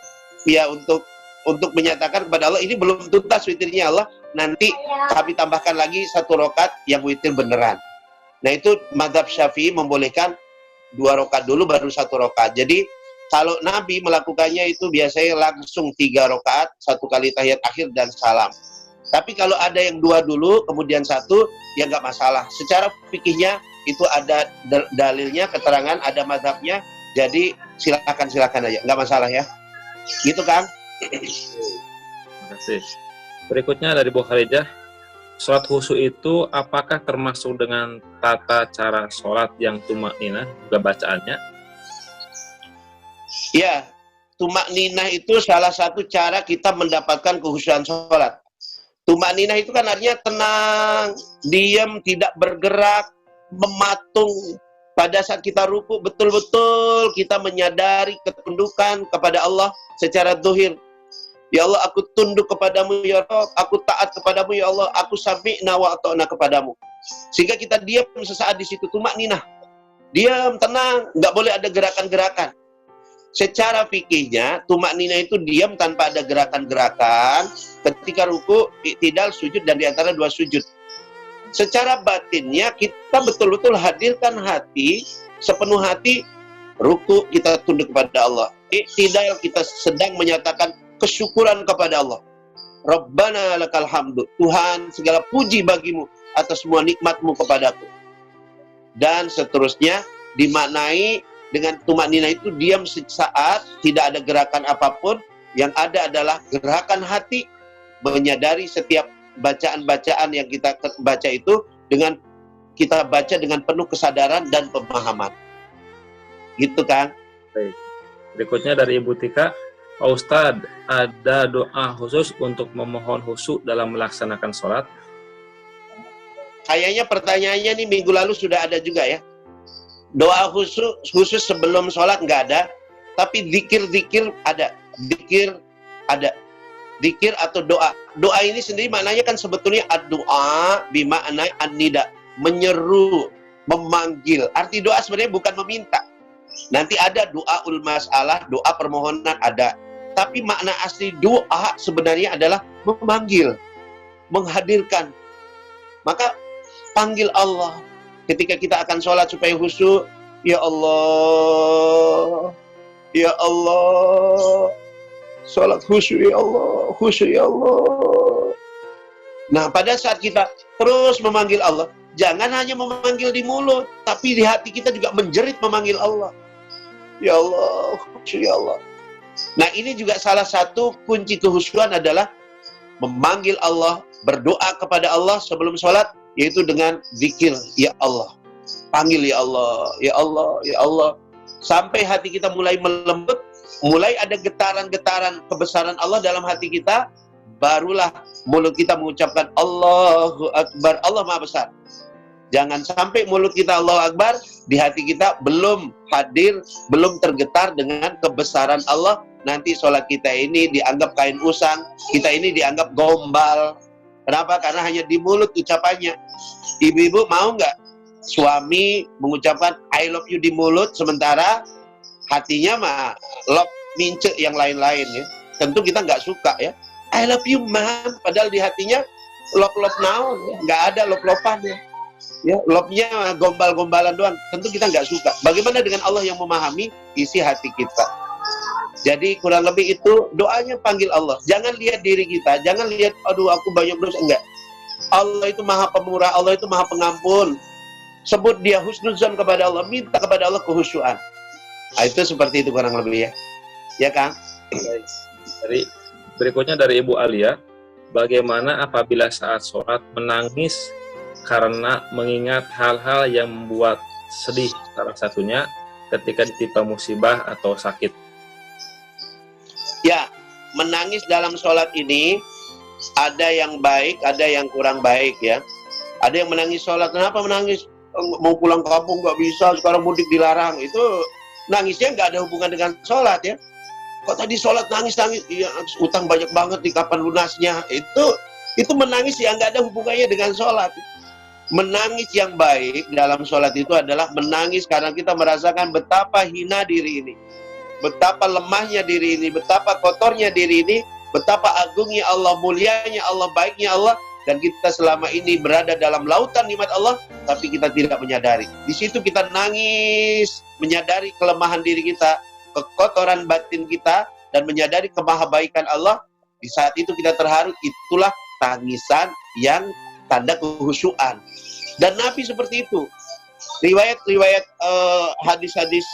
B: menyatakan kepada Allah ini belum tuntas witirnya Allah, nanti kami tambahkan lagi 1 rakaat yang witir beneran. Nah itu mazhab Syafi'i membolehkan 2 rakaat dulu baru 1 rakaat. Jadi kalau Nabi melakukannya itu biasanya langsung 3 rakaat, 1 kali tahiyat akhir dan salam. Tapi kalau ada yang 2 dulu, kemudian 1, ya nggak masalah. Secara fikihnya itu ada dalilnya, keterangan, ada mazhabnya. Jadi silakan aja, nggak masalah ya. Gitu Kang.
A: Terima kasih. Berikutnya dari Bu Kharijah, sholat khusyuk itu apakah termasuk dengan tata cara sholat yang tumakninah juga bacaannya?
B: Ya, tumakninah itu salah satu cara kita mendapatkan kekhusyuan sholat. Tumakninah itu kan artinya tenang, diam, tidak bergerak, mematung. Pada saat kita ruku, betul-betul kita menyadari ketundukan kepada Allah secara zahir. Ya Allah, aku tunduk kepadamu ya Rabb, aku taat kepadamu ya Allah, aku sami'na wa ata'na kepadamu. Sehingga kita diam sesaat di situ, tumakninah. Diam, tenang, nggak boleh ada gerakan-gerakan. Secara fikihnya, tumakninah itu diam tanpa ada gerakan-gerakan. Ketika ruku, i'tidal, sujud, dan diantara 2 sujud. Secara batinnya, kita betul-betul hadirkan hati, sepenuh hati, ruku kita tunduk kepada Allah. I'tidal, kita sedang menyatakan kesyukuran kepada Allah. Rabbana lakal hamdu. Tuhan, segala puji bagimu atas semua nikmatmu kepadaku. Dan seterusnya, dimaknai dengan tumakninah itu diam sesaat, tidak ada gerakan apapun, yang ada adalah gerakan hati, menyadari setiap bacaan-bacaan yang kita baca itu, dengan kita baca dengan penuh kesadaran dan pemahaman. Gitu kan?
A: Baik. Berikutnya dari Ibu Tika, Pak Ustadz, ada doa khusus untuk memohon khusyuk dalam melaksanakan sholat?
B: Kayaknya pertanyaannya nih minggu lalu sudah ada juga ya. Doa khusus sebelum sholat nggak ada, tapi zikir ada. Zikir ada. Zikir atau doa. Doa ini sendiri maknanya kan sebetulnya ad-doa bimakna an-nida, menyeru, memanggil. Arti doa sebenarnya bukan meminta. Nanti ada doaul masalah, doa permohonan ada. Tapi makna asli doa sebenarnya adalah memanggil, menghadirkan. Maka panggil Allah. Ketika kita akan sholat supaya khusyuk, ya Allah, ya Allah, sholat khusyuk ya Allah, khusyuk ya Allah. Nah, pada saat kita terus memanggil Allah, jangan hanya memanggil di mulut, tapi di hati kita juga menjerit memanggil Allah. Ya Allah, khusyuk ya Allah. Nah, ini juga salah satu kunci kehusyuan adalah memanggil Allah, berdoa kepada Allah sebelum sholat, yaitu dengan zikir, ya Allah. Panggil ya Allah, ya Allah, ya Allah. Sampai hati kita mulai melembut, mulai ada getaran-getaran kebesaran Allah dalam hati kita, barulah mulut kita mengucapkan Allahu Akbar, Allah Maha Besar. Jangan sampai mulut kita Allahu Akbar, di hati kita belum hadir, belum tergetar dengan kebesaran Allah. Nanti sholat kita ini dianggap kain usang, kita ini dianggap gombal. Kenapa? Karena hanya di mulut ucapannya. Ibu-ibu mau nggak suami mengucapkan I love you di mulut, sementara hatinya mah love mince yang lain-lain ya. Tentu kita nggak suka ya. I love you man, padahal di hatinya love naon ya. Nggak ada love-lovean ya. Ya, love-nya gombal-gombalan doang. Tentu kita nggak suka. Bagaimana dengan Allah yang memahami isi hati kita? Jadi kurang lebih itu doanya panggil Allah. Jangan lihat diri kita, jangan lihat aduh aku banyak dosa, enggak. Allah itu Maha Pemurah, Allah itu Maha Pengampun. Sebut dia husnuzan kepada Allah, minta kepada Allah kehusyuan. Nah, itu seperti itu kurang lebih ya. Ya Kang?
A: Dari berikutnya dari Ibu Alia, bagaimana apabila saat sholat menangis karena mengingat hal-hal yang membuat sedih, salah satunya ketika ditimpa musibah atau sakit?
B: Ya, menangis dalam sholat ini ada yang baik, ada yang kurang baik ya. Ada yang menangis sholat, kenapa menangis? Mau pulang kampung nggak bisa, sekarang mudik dilarang. Itu nangisnya nggak ada hubungan dengan sholat ya. Kok tadi sholat nangis-nangis? Iya, utang banyak banget di kapan lunasnya. Itu menangis yang nggak ada hubungannya dengan sholat. Menangis yang baik dalam sholat itu adalah menangis karena kita merasakan betapa hina diri ini, betapa lemahnya diri ini, betapa kotornya diri ini, betapa agungnya Allah, mulianya Allah, baiknya Allah, dan kita selama ini berada dalam lautan nikmat Allah, tapi kita tidak menyadari. Di situ kita nangis, menyadari kelemahan diri kita, kekotoran batin kita, dan menyadari kemahabaikan Allah. Di saat itu kita terharu, itulah tangisan yang tanda kehusyuan. Dan Nabi seperti itu. Riwayat hadis-hadis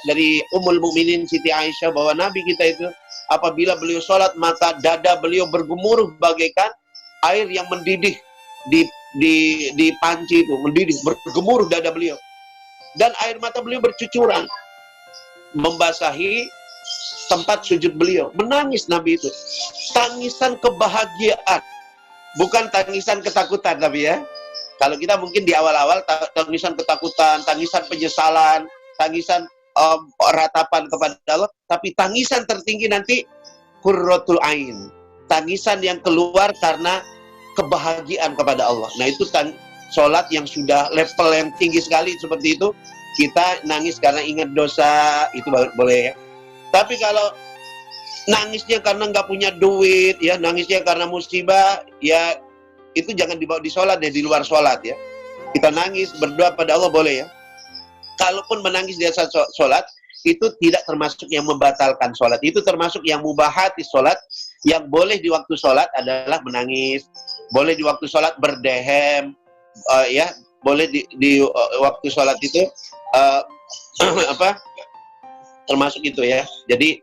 B: dari Ummul Mukminin Siti Aisyah bahwa Nabi kita itu apabila beliau sholat maka dada beliau bergemuruh bagaikan air yang mendidih di panci itu, mendidih, bergemuruh dada beliau. Dan air mata beliau bercucuran membasahi tempat sujud beliau. Menangis Nabi itu. Tangisan kebahagiaan. Bukan tangisan ketakutan tapi ya. Kalau kita mungkin di awal-awal tangisan ketakutan, tangisan penyesalan, tangisan ratapan kepada Allah, tapi tangisan tertinggi nanti qurratul ain. Tangisan yang keluar karena kebahagiaan kepada Allah. Nah itu sholat yang sudah level yang tinggi sekali seperti itu, kita nangis karena ingat dosa, itu boleh ya. Tapi kalau nangisnya karena nggak punya duit, ya nangisnya karena musibah, ya itu jangan dibawa di sholat deh, di luar sholat ya. Kita nangis, berdoa pada Allah boleh ya. Kalaupun menangis di saat sholat, itu tidak termasuk yang membatalkan sholat. Itu termasuk yang mubahati sholat. Yang boleh di waktu sholat adalah menangis. Boleh di waktu sholat berdehem. Ya, boleh di waktu sholat itu termasuk itu ya. Jadi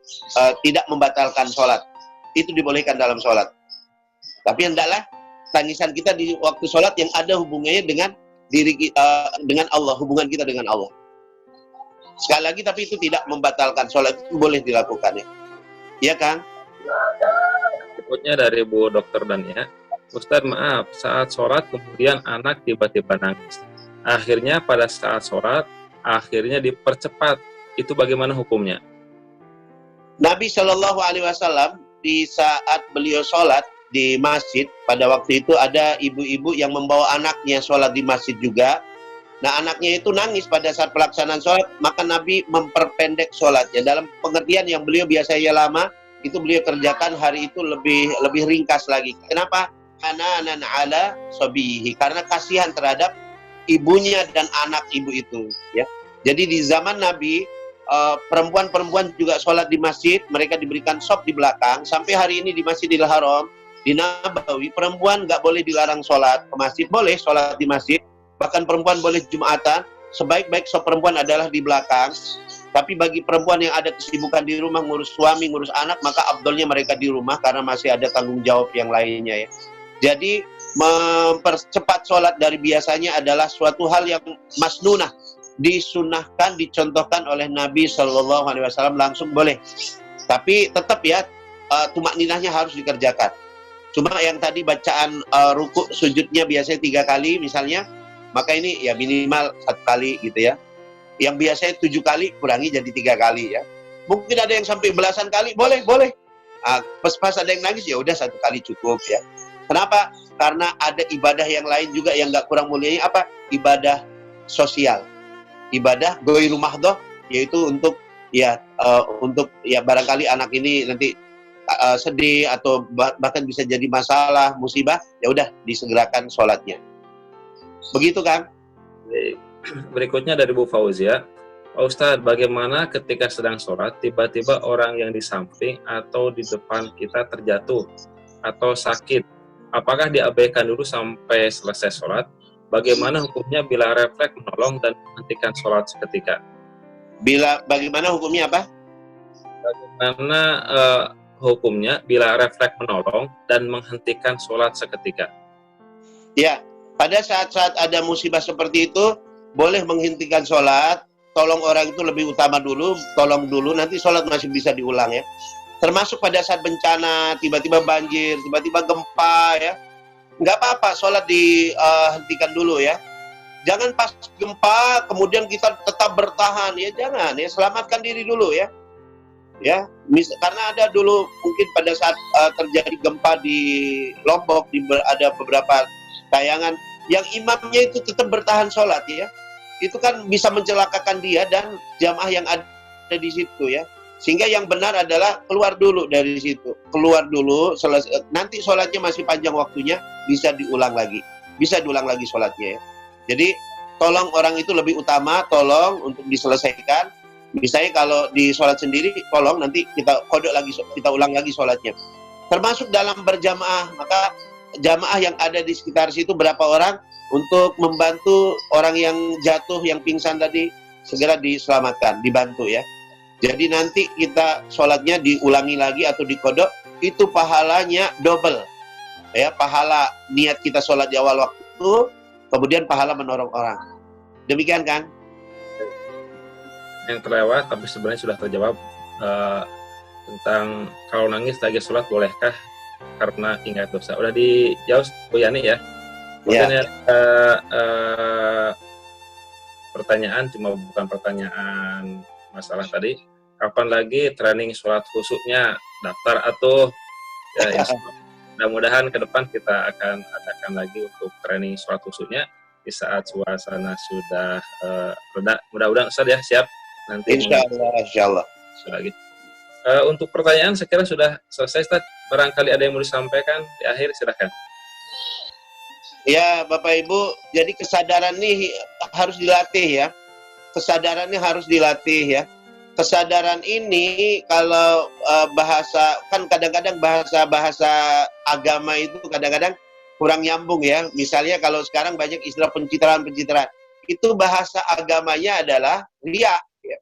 B: tidak membatalkan sholat. Itu dibolehkan dalam sholat. Tapi hendaklah tangisan kita di waktu sholat yang ada hubungannya dengan dengan Allah, hubungan kita dengan Allah. Sekali lagi, tapi itu tidak membatalkan sholat, itu boleh dilakukan ya. Iya Kang?
A: Berikutnya dari Bu Dokter Dania, Ustaz maaf, saat sholat kemudian anak tiba-tiba nangis. Akhirnya pada saat sholat, akhirnya dipercepat. Itu bagaimana hukumnya?
B: Nabi Shallallahu Alaihi Wasallam di saat beliau sholat di masjid, pada waktu itu ada ibu-ibu yang membawa anaknya sholat di masjid juga. Nah anaknya itu nangis pada saat pelaksanaan sholat, maka Nabi memperpendek sholatnya. Dalam pengertian yang beliau biasanya lama, itu beliau kerjakan hari itu lebih ringkas lagi. Kenapa? Hananan ala sobihi, karena kasihan terhadap ibunya dan anak ibu itu. Ya. Jadi di zaman Nabi, perempuan-perempuan juga sholat di masjid, mereka diberikan sop di belakang. Sampai hari ini di Masjidil Haram, di Nabawi, perempuan nggak boleh dilarang sholat ke masjid, boleh sholat di masjid. Bahkan perempuan boleh Jumatan, sebaik-baik sop perempuan adalah di belakang. Tapi bagi perempuan yang ada kesibukan di rumah, ngurus suami, ngurus anak, maka afdolnya mereka di rumah karena masih ada tanggung jawab yang lainnya ya. Jadi mempercepat sholat dari biasanya adalah suatu hal yang masnunah, disunahkan, dicontohkan oleh Nabi Shallallahu Alaihi Wasallam, langsung boleh. Tapi tetap ya, tumakninahnya harus dikerjakan. Cuma yang tadi bacaan ruku sujudnya biasanya 3 kali misalnya, maka ini ya minimal 1 kali gitu ya. Yang biasanya 7 kali kurangi jadi 3 kali ya. Mungkin ada yang sampai belasan kali, boleh. Pas ada yang nangis ya udah 1 kali cukup ya. Kenapa? Karena ada ibadah yang lain juga yang nggak kurang mulianya, apa? Ibadah sosial, ibadah ghairul mahdhah, yaitu untuk barangkali anak ini nanti sedih atau bahkan bisa jadi masalah, musibah, ya udah disegerakan sholatnya. Begitu Kang.
A: Berikutnya dari Bu Fauzia, Pak Ustadz, bagaimana ketika sedang sholat tiba-tiba orang yang di samping atau di depan kita terjatuh atau sakit? Apakah diabaikan dulu sampai selesai sholat? Bagaimana hukumnya bila refleks menolong dan menghentikan sholat seketika?
B: Bagaimana hukumnya apa?
A: Bagaimana hukumnya bila refleks menolong dan menghentikan sholat seketika?
B: Ya, pada saat-saat ada musibah seperti itu, boleh menghentikan sholat, tolong orang itu lebih utama dulu, tolong dulu, nanti sholat masih bisa diulang ya. Termasuk pada saat bencana, tiba-tiba banjir, tiba-tiba gempa ya. Nggak apa-apa, sholat dihentikan dulu ya. Jangan pas gempa, kemudian kita tetap bertahan, ya jangan ya, selamatkan diri dulu ya. Ya, karena ada dulu mungkin pada saat terjadi gempa di Lombok, ada beberapa tayangan yang imamnya itu tetap bertahan sholat ya. Itu kan bisa mencelakakan dia dan jamaah yang ada di situ ya. Sehingga yang benar adalah keluar dulu dari situ. Keluar dulu, nanti sholatnya masih panjang waktunya, bisa diulang lagi. Bisa diulang lagi sholatnya ya. Jadi, tolong orang itu lebih utama, tolong untuk diselesaikan. Misalnya kalau di sholat sendiri, tolong nanti kita kodok lagi, kita ulang lagi sholatnya. Termasuk dalam berjamaah, maka jamaah yang ada di sekitar situ berapa orang, untuk membantu orang yang jatuh, yang pingsan tadi, segera diselamatkan, dibantu ya. Jadi nanti kita sholatnya diulangi lagi atau dikodok, itu pahalanya double. Ya, pahala niat kita sholat di awal waktu, kemudian pahala menolong orang. Demikian kan?
A: Yang terlewat, tapi sebenarnya sudah terjawab tentang kalau nangis lagi sholat bolehkah karena ingat dosa. Udah dijawab Bu Yani ya. Kemudian ya. Pertanyaan cuma bukan pertanyaan masalah tadi, kapan lagi training sholat khusyuknya, daftar atau ya, mudah-mudahan ke depan kita akan adakan lagi untuk training sholat khusyuknya di saat suasana sudah reda. Mudah-mudahan Ustaz ya siap nanti.
B: Insyaallah.
A: Sudah gitu. Untuk pertanyaan saya kira sudah selesai Ustaz. Barangkali ada yang mau disampaikan di akhir, silakan.
B: Ya Bapak Ibu, jadi kesadaran ini harus dilatih ya. Kesadarannya harus dilatih ya. Kesadaran ini kalau bahasa, kan kadang-kadang bahasa agama itu kadang-kadang kurang nyambung ya. Misalnya kalau sekarang banyak istilah pencitraan. Itu bahasa agamanya adalah riya. Ya.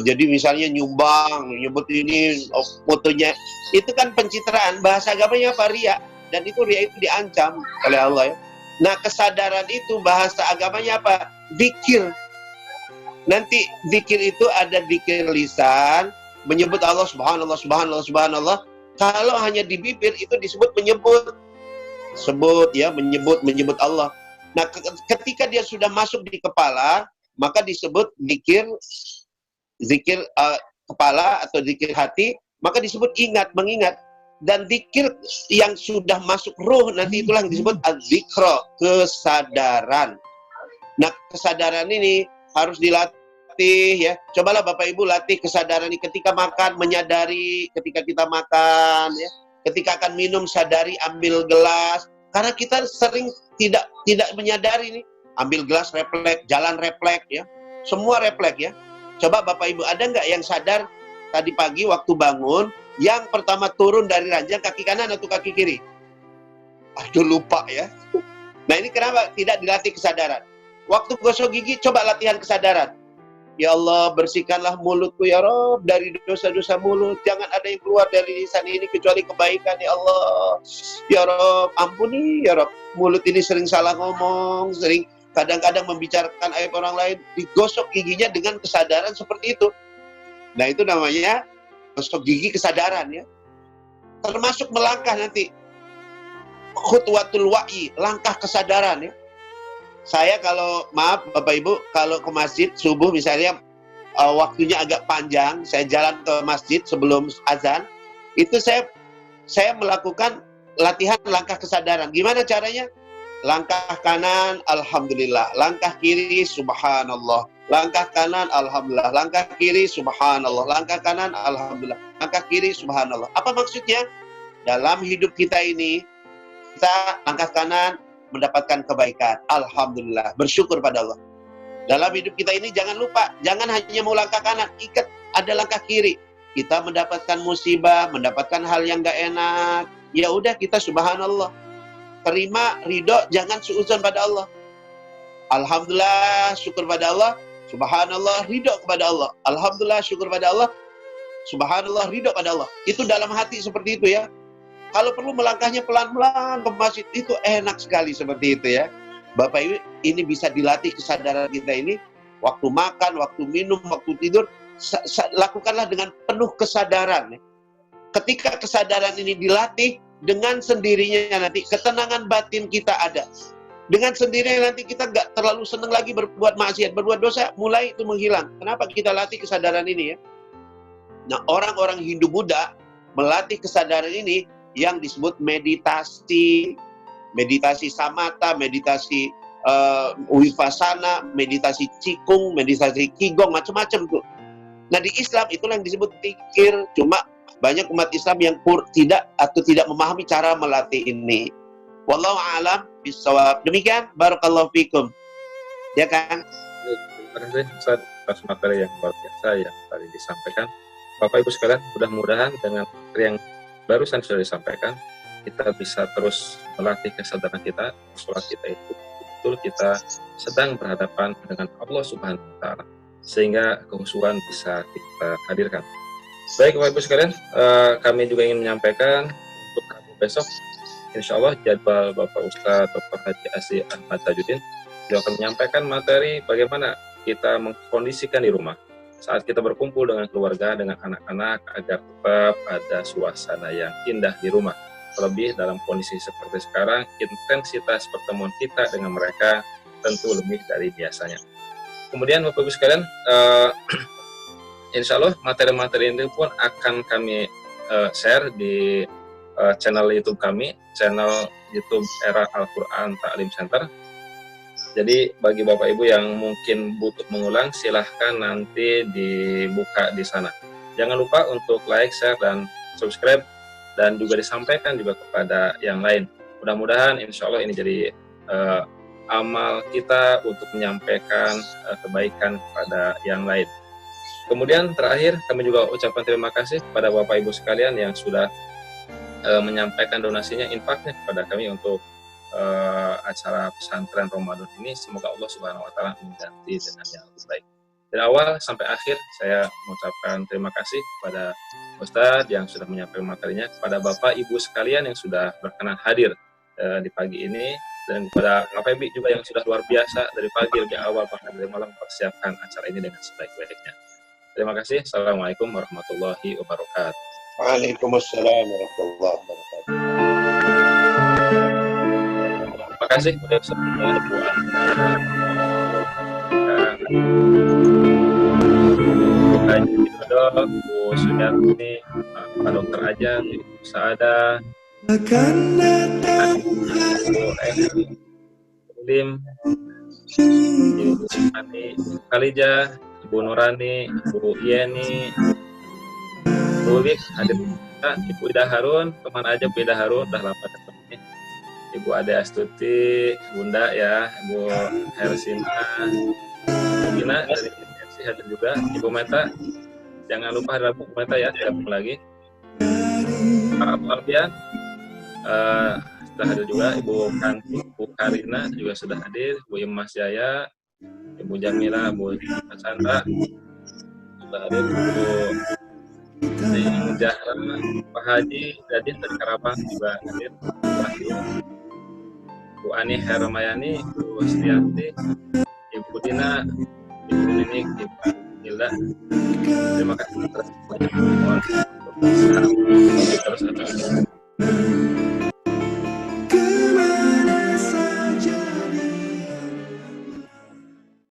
B: Jadi misalnya nyumbang, nyebut ini fotonya, itu kan pencitraan. Bahasa agamanya apa? Riya. Dan itu riya itu diancam oleh Allah ya. Nah kesadaran itu bahasa agamanya apa? Zikir. Nanti zikir itu ada zikir lisan, menyebut Allah subhanallah, subhanallah, subhanallah. Kalau hanya di bibir itu disebut menyebut. Sebut ya, menyebut Allah. Nah ketika dia sudah masuk di kepala, maka disebut zikir kepala atau zikir hati, maka disebut mengingat. Dan zikir yang sudah masuk ruh, nanti itulah yang disebut az-zikra, kesadaran. Nah, kesadaran ini harus dilatih ya. Cobalah Bapak Ibu latih kesadaran ini ketika makan, menyadari ketika kita makan ya. Ketika akan minum, sadari ambil gelas. Karena kita sering tidak menyadari nih. Ambil gelas refleks, jalan refleks ya. Semua refleks ya. Coba Bapak Ibu, ada nggak yang sadar tadi pagi waktu bangun, yang pertama turun dari ranjang kaki kanan atau kaki kiri? Aduh lupa ya. Nah ini kenapa tidak dilatih kesadaran? Waktu gosok gigi coba latihan kesadaran. Ya Allah bersihkanlah mulutku ya Rob dari dosa-dosa mulut. Jangan ada yang keluar dari lisan ini kecuali kebaikan ya Allah. Ya Rob ampuni ya Rob. Mulut ini sering salah ngomong, sering kadang-kadang membicarakan aib orang lain. Digosok giginya dengan kesadaran seperti itu. Nah itu namanya gosok gigi kesadaran ya. Termasuk melangkah nanti. Khutwatul wa'i, langkah kesadaran ya. Saya kalau, maaf Bapak Ibu, kalau ke masjid subuh misalnya waktunya agak panjang, saya jalan ke masjid sebelum azan, itu saya melakukan latihan langkah kesadaran. Gimana caranya? Langkah kanan, alhamdulillah. Langkah kiri, subhanallah. Langkah kanan, alhamdulillah. Langkah kiri, subhanallah. Langkah kanan, alhamdulillah. Langkah kiri, subhanallah. Apa maksudnya? Dalam hidup kita ini, kita langkah kanan mendapatkan kebaikan. Alhamdulillah. Bersyukur pada Allah. Dalam hidup kita ini jangan lupa. Jangan hanya mau langkah kanan. Ikat ada langkah kiri. Kita mendapatkan musibah, mendapatkan hal yang gak enak. Ya udah kita subhanallah. Terima, ridho, jangan suudzon pada Allah. Alhamdulillah, syukur pada Allah. Subhanallah, ridho kepada Allah. Alhamdulillah, syukur pada Allah. Subhanallah, ridho pada Allah. Itu dalam hati seperti itu ya. Kalau perlu melangkahnya pelan-pelan ke masjid, itu enak sekali seperti itu ya. Bapak Ibu, ini bisa dilatih kesadaran kita ini. Waktu makan, waktu minum, waktu tidur, lakukanlah dengan penuh kesadaran. Ketika kesadaran ini dilatih, dengan sendirinya nanti ketenangan batin kita ada. Dengan sendirinya nanti kita nggak terlalu senang lagi berbuat maksiat, berbuat dosa, mulai itu menghilang. Kenapa kita latih kesadaran ini ya? Nah, orang-orang Hindu Buddha melatih kesadaran ini yang disebut meditasi, meditasi samatha, meditasi vipassana, meditasi qigong, meditasi qigong, macam-macam tuh. Nah, di Islam itulah yang disebut zikir. Cuma banyak umat Islam yang tidak memahami cara melatih ini. Wallahu a'lam bishawab. Demikian, barakallahu fikum. Ya kan?
A: Terima kasih Ustaz atas materi yang luar biasa yang tadi disampaikan. Bapak Ibu sekalian, mudah-mudahan dengan materi yang barusan sudah disampaikan, kita bisa terus melatih kesadaran kita, sholat kita itu betul kita sedang berhadapan dengan Allah Subhanahu wa Ta'ala, sehingga kehusuan bisa kita hadirkan. Baik Bapak Ibu sekalian, kami juga ingin menyampaikan untuk Rabu besok, insya Allah jadwal Bapak Ustadz Dr. Haji Asy Ahmad Tajuddin dia akan menyampaikan materi bagaimana kita mengkondisikan di rumah saat kita berkumpul dengan keluarga, dengan anak-anak, agar tetap ada suasana yang indah di rumah. Terlebih dalam kondisi seperti sekarang, intensitas pertemuan kita dengan mereka tentu lebih dari biasanya. Kemudian Bapak Ibu sekalian, insya Allah materi-materi ini pun akan kami share di channel YouTube kami, channel YouTube Era Al-Quran Ta'lim Center. Jadi bagi Bapak Ibu yang mungkin butuh mengulang, silahkan nanti dibuka di sana. Jangan lupa untuk like, share, dan subscribe, dan juga disampaikan juga kepada yang lain. Mudah-mudahan insya Allah ini jadi amal kita untuk menyampaikan kebaikan kepada yang lain. Kemudian terakhir kami juga ucapkan terima kasih kepada Bapak Ibu sekalian yang sudah menyampaikan donasinya, infaknya kepada kami untuk acara pesantren Ramadan ini. Semoga Allah Subhanahu wa Ta'ala mengganti dengan yang lebih baik. Dari awal sampai akhir saya mengucapkan terima kasih kepada Ustadz yang sudah menyampaikan materinya, kepada Bapak Ibu sekalian yang sudah berkenan hadir di pagi ini, dan kepada Bapak Ibu juga yang sudah luar biasa dari pagi lebih awal bahkan dari malam mempersiapkan acara ini dengan sebaik-baiknya. Terima kasih. Assalamualaikum warahmatullahi wabarakatuh.
B: Waalaikumsalam warahmatullahi wabarakatuh.
A: Terima kasih kepada semua Haji Widodo, Bu Sujarni, Pak Dokter Ajat, Ibu Saada, Bu Lim, Ibu Ani Kalija, Ibu Nurani, Ibu Yeni, Tulik, ada Ibu Ida Harun, kemana aja Bu Ida Harun, udah lama ketemu. Ibu Ade Astuti, Bunda ya, Ibu Hersina, Bu Gina dari INSI hadir juga, Ibu Meta, jangan lupa ada Bu Meta ya, ketemu lagi. Pak Abu Alfian, sudah hadir juga, Ibu Kanti, Bu Karina juga sudah hadir, Bu Imas Jaya, Ibu Jamila, Bu Chandra sudah hadir, Bu Zahra, Pak Haji, Dadin dari Karabang juga hadir. Bu Ani Hermayani, Bu Setianti, Ibu Dina, Ibu Ninik, Ibu Hilda. Terima kasih atas banyak dukungan untuk bisa terus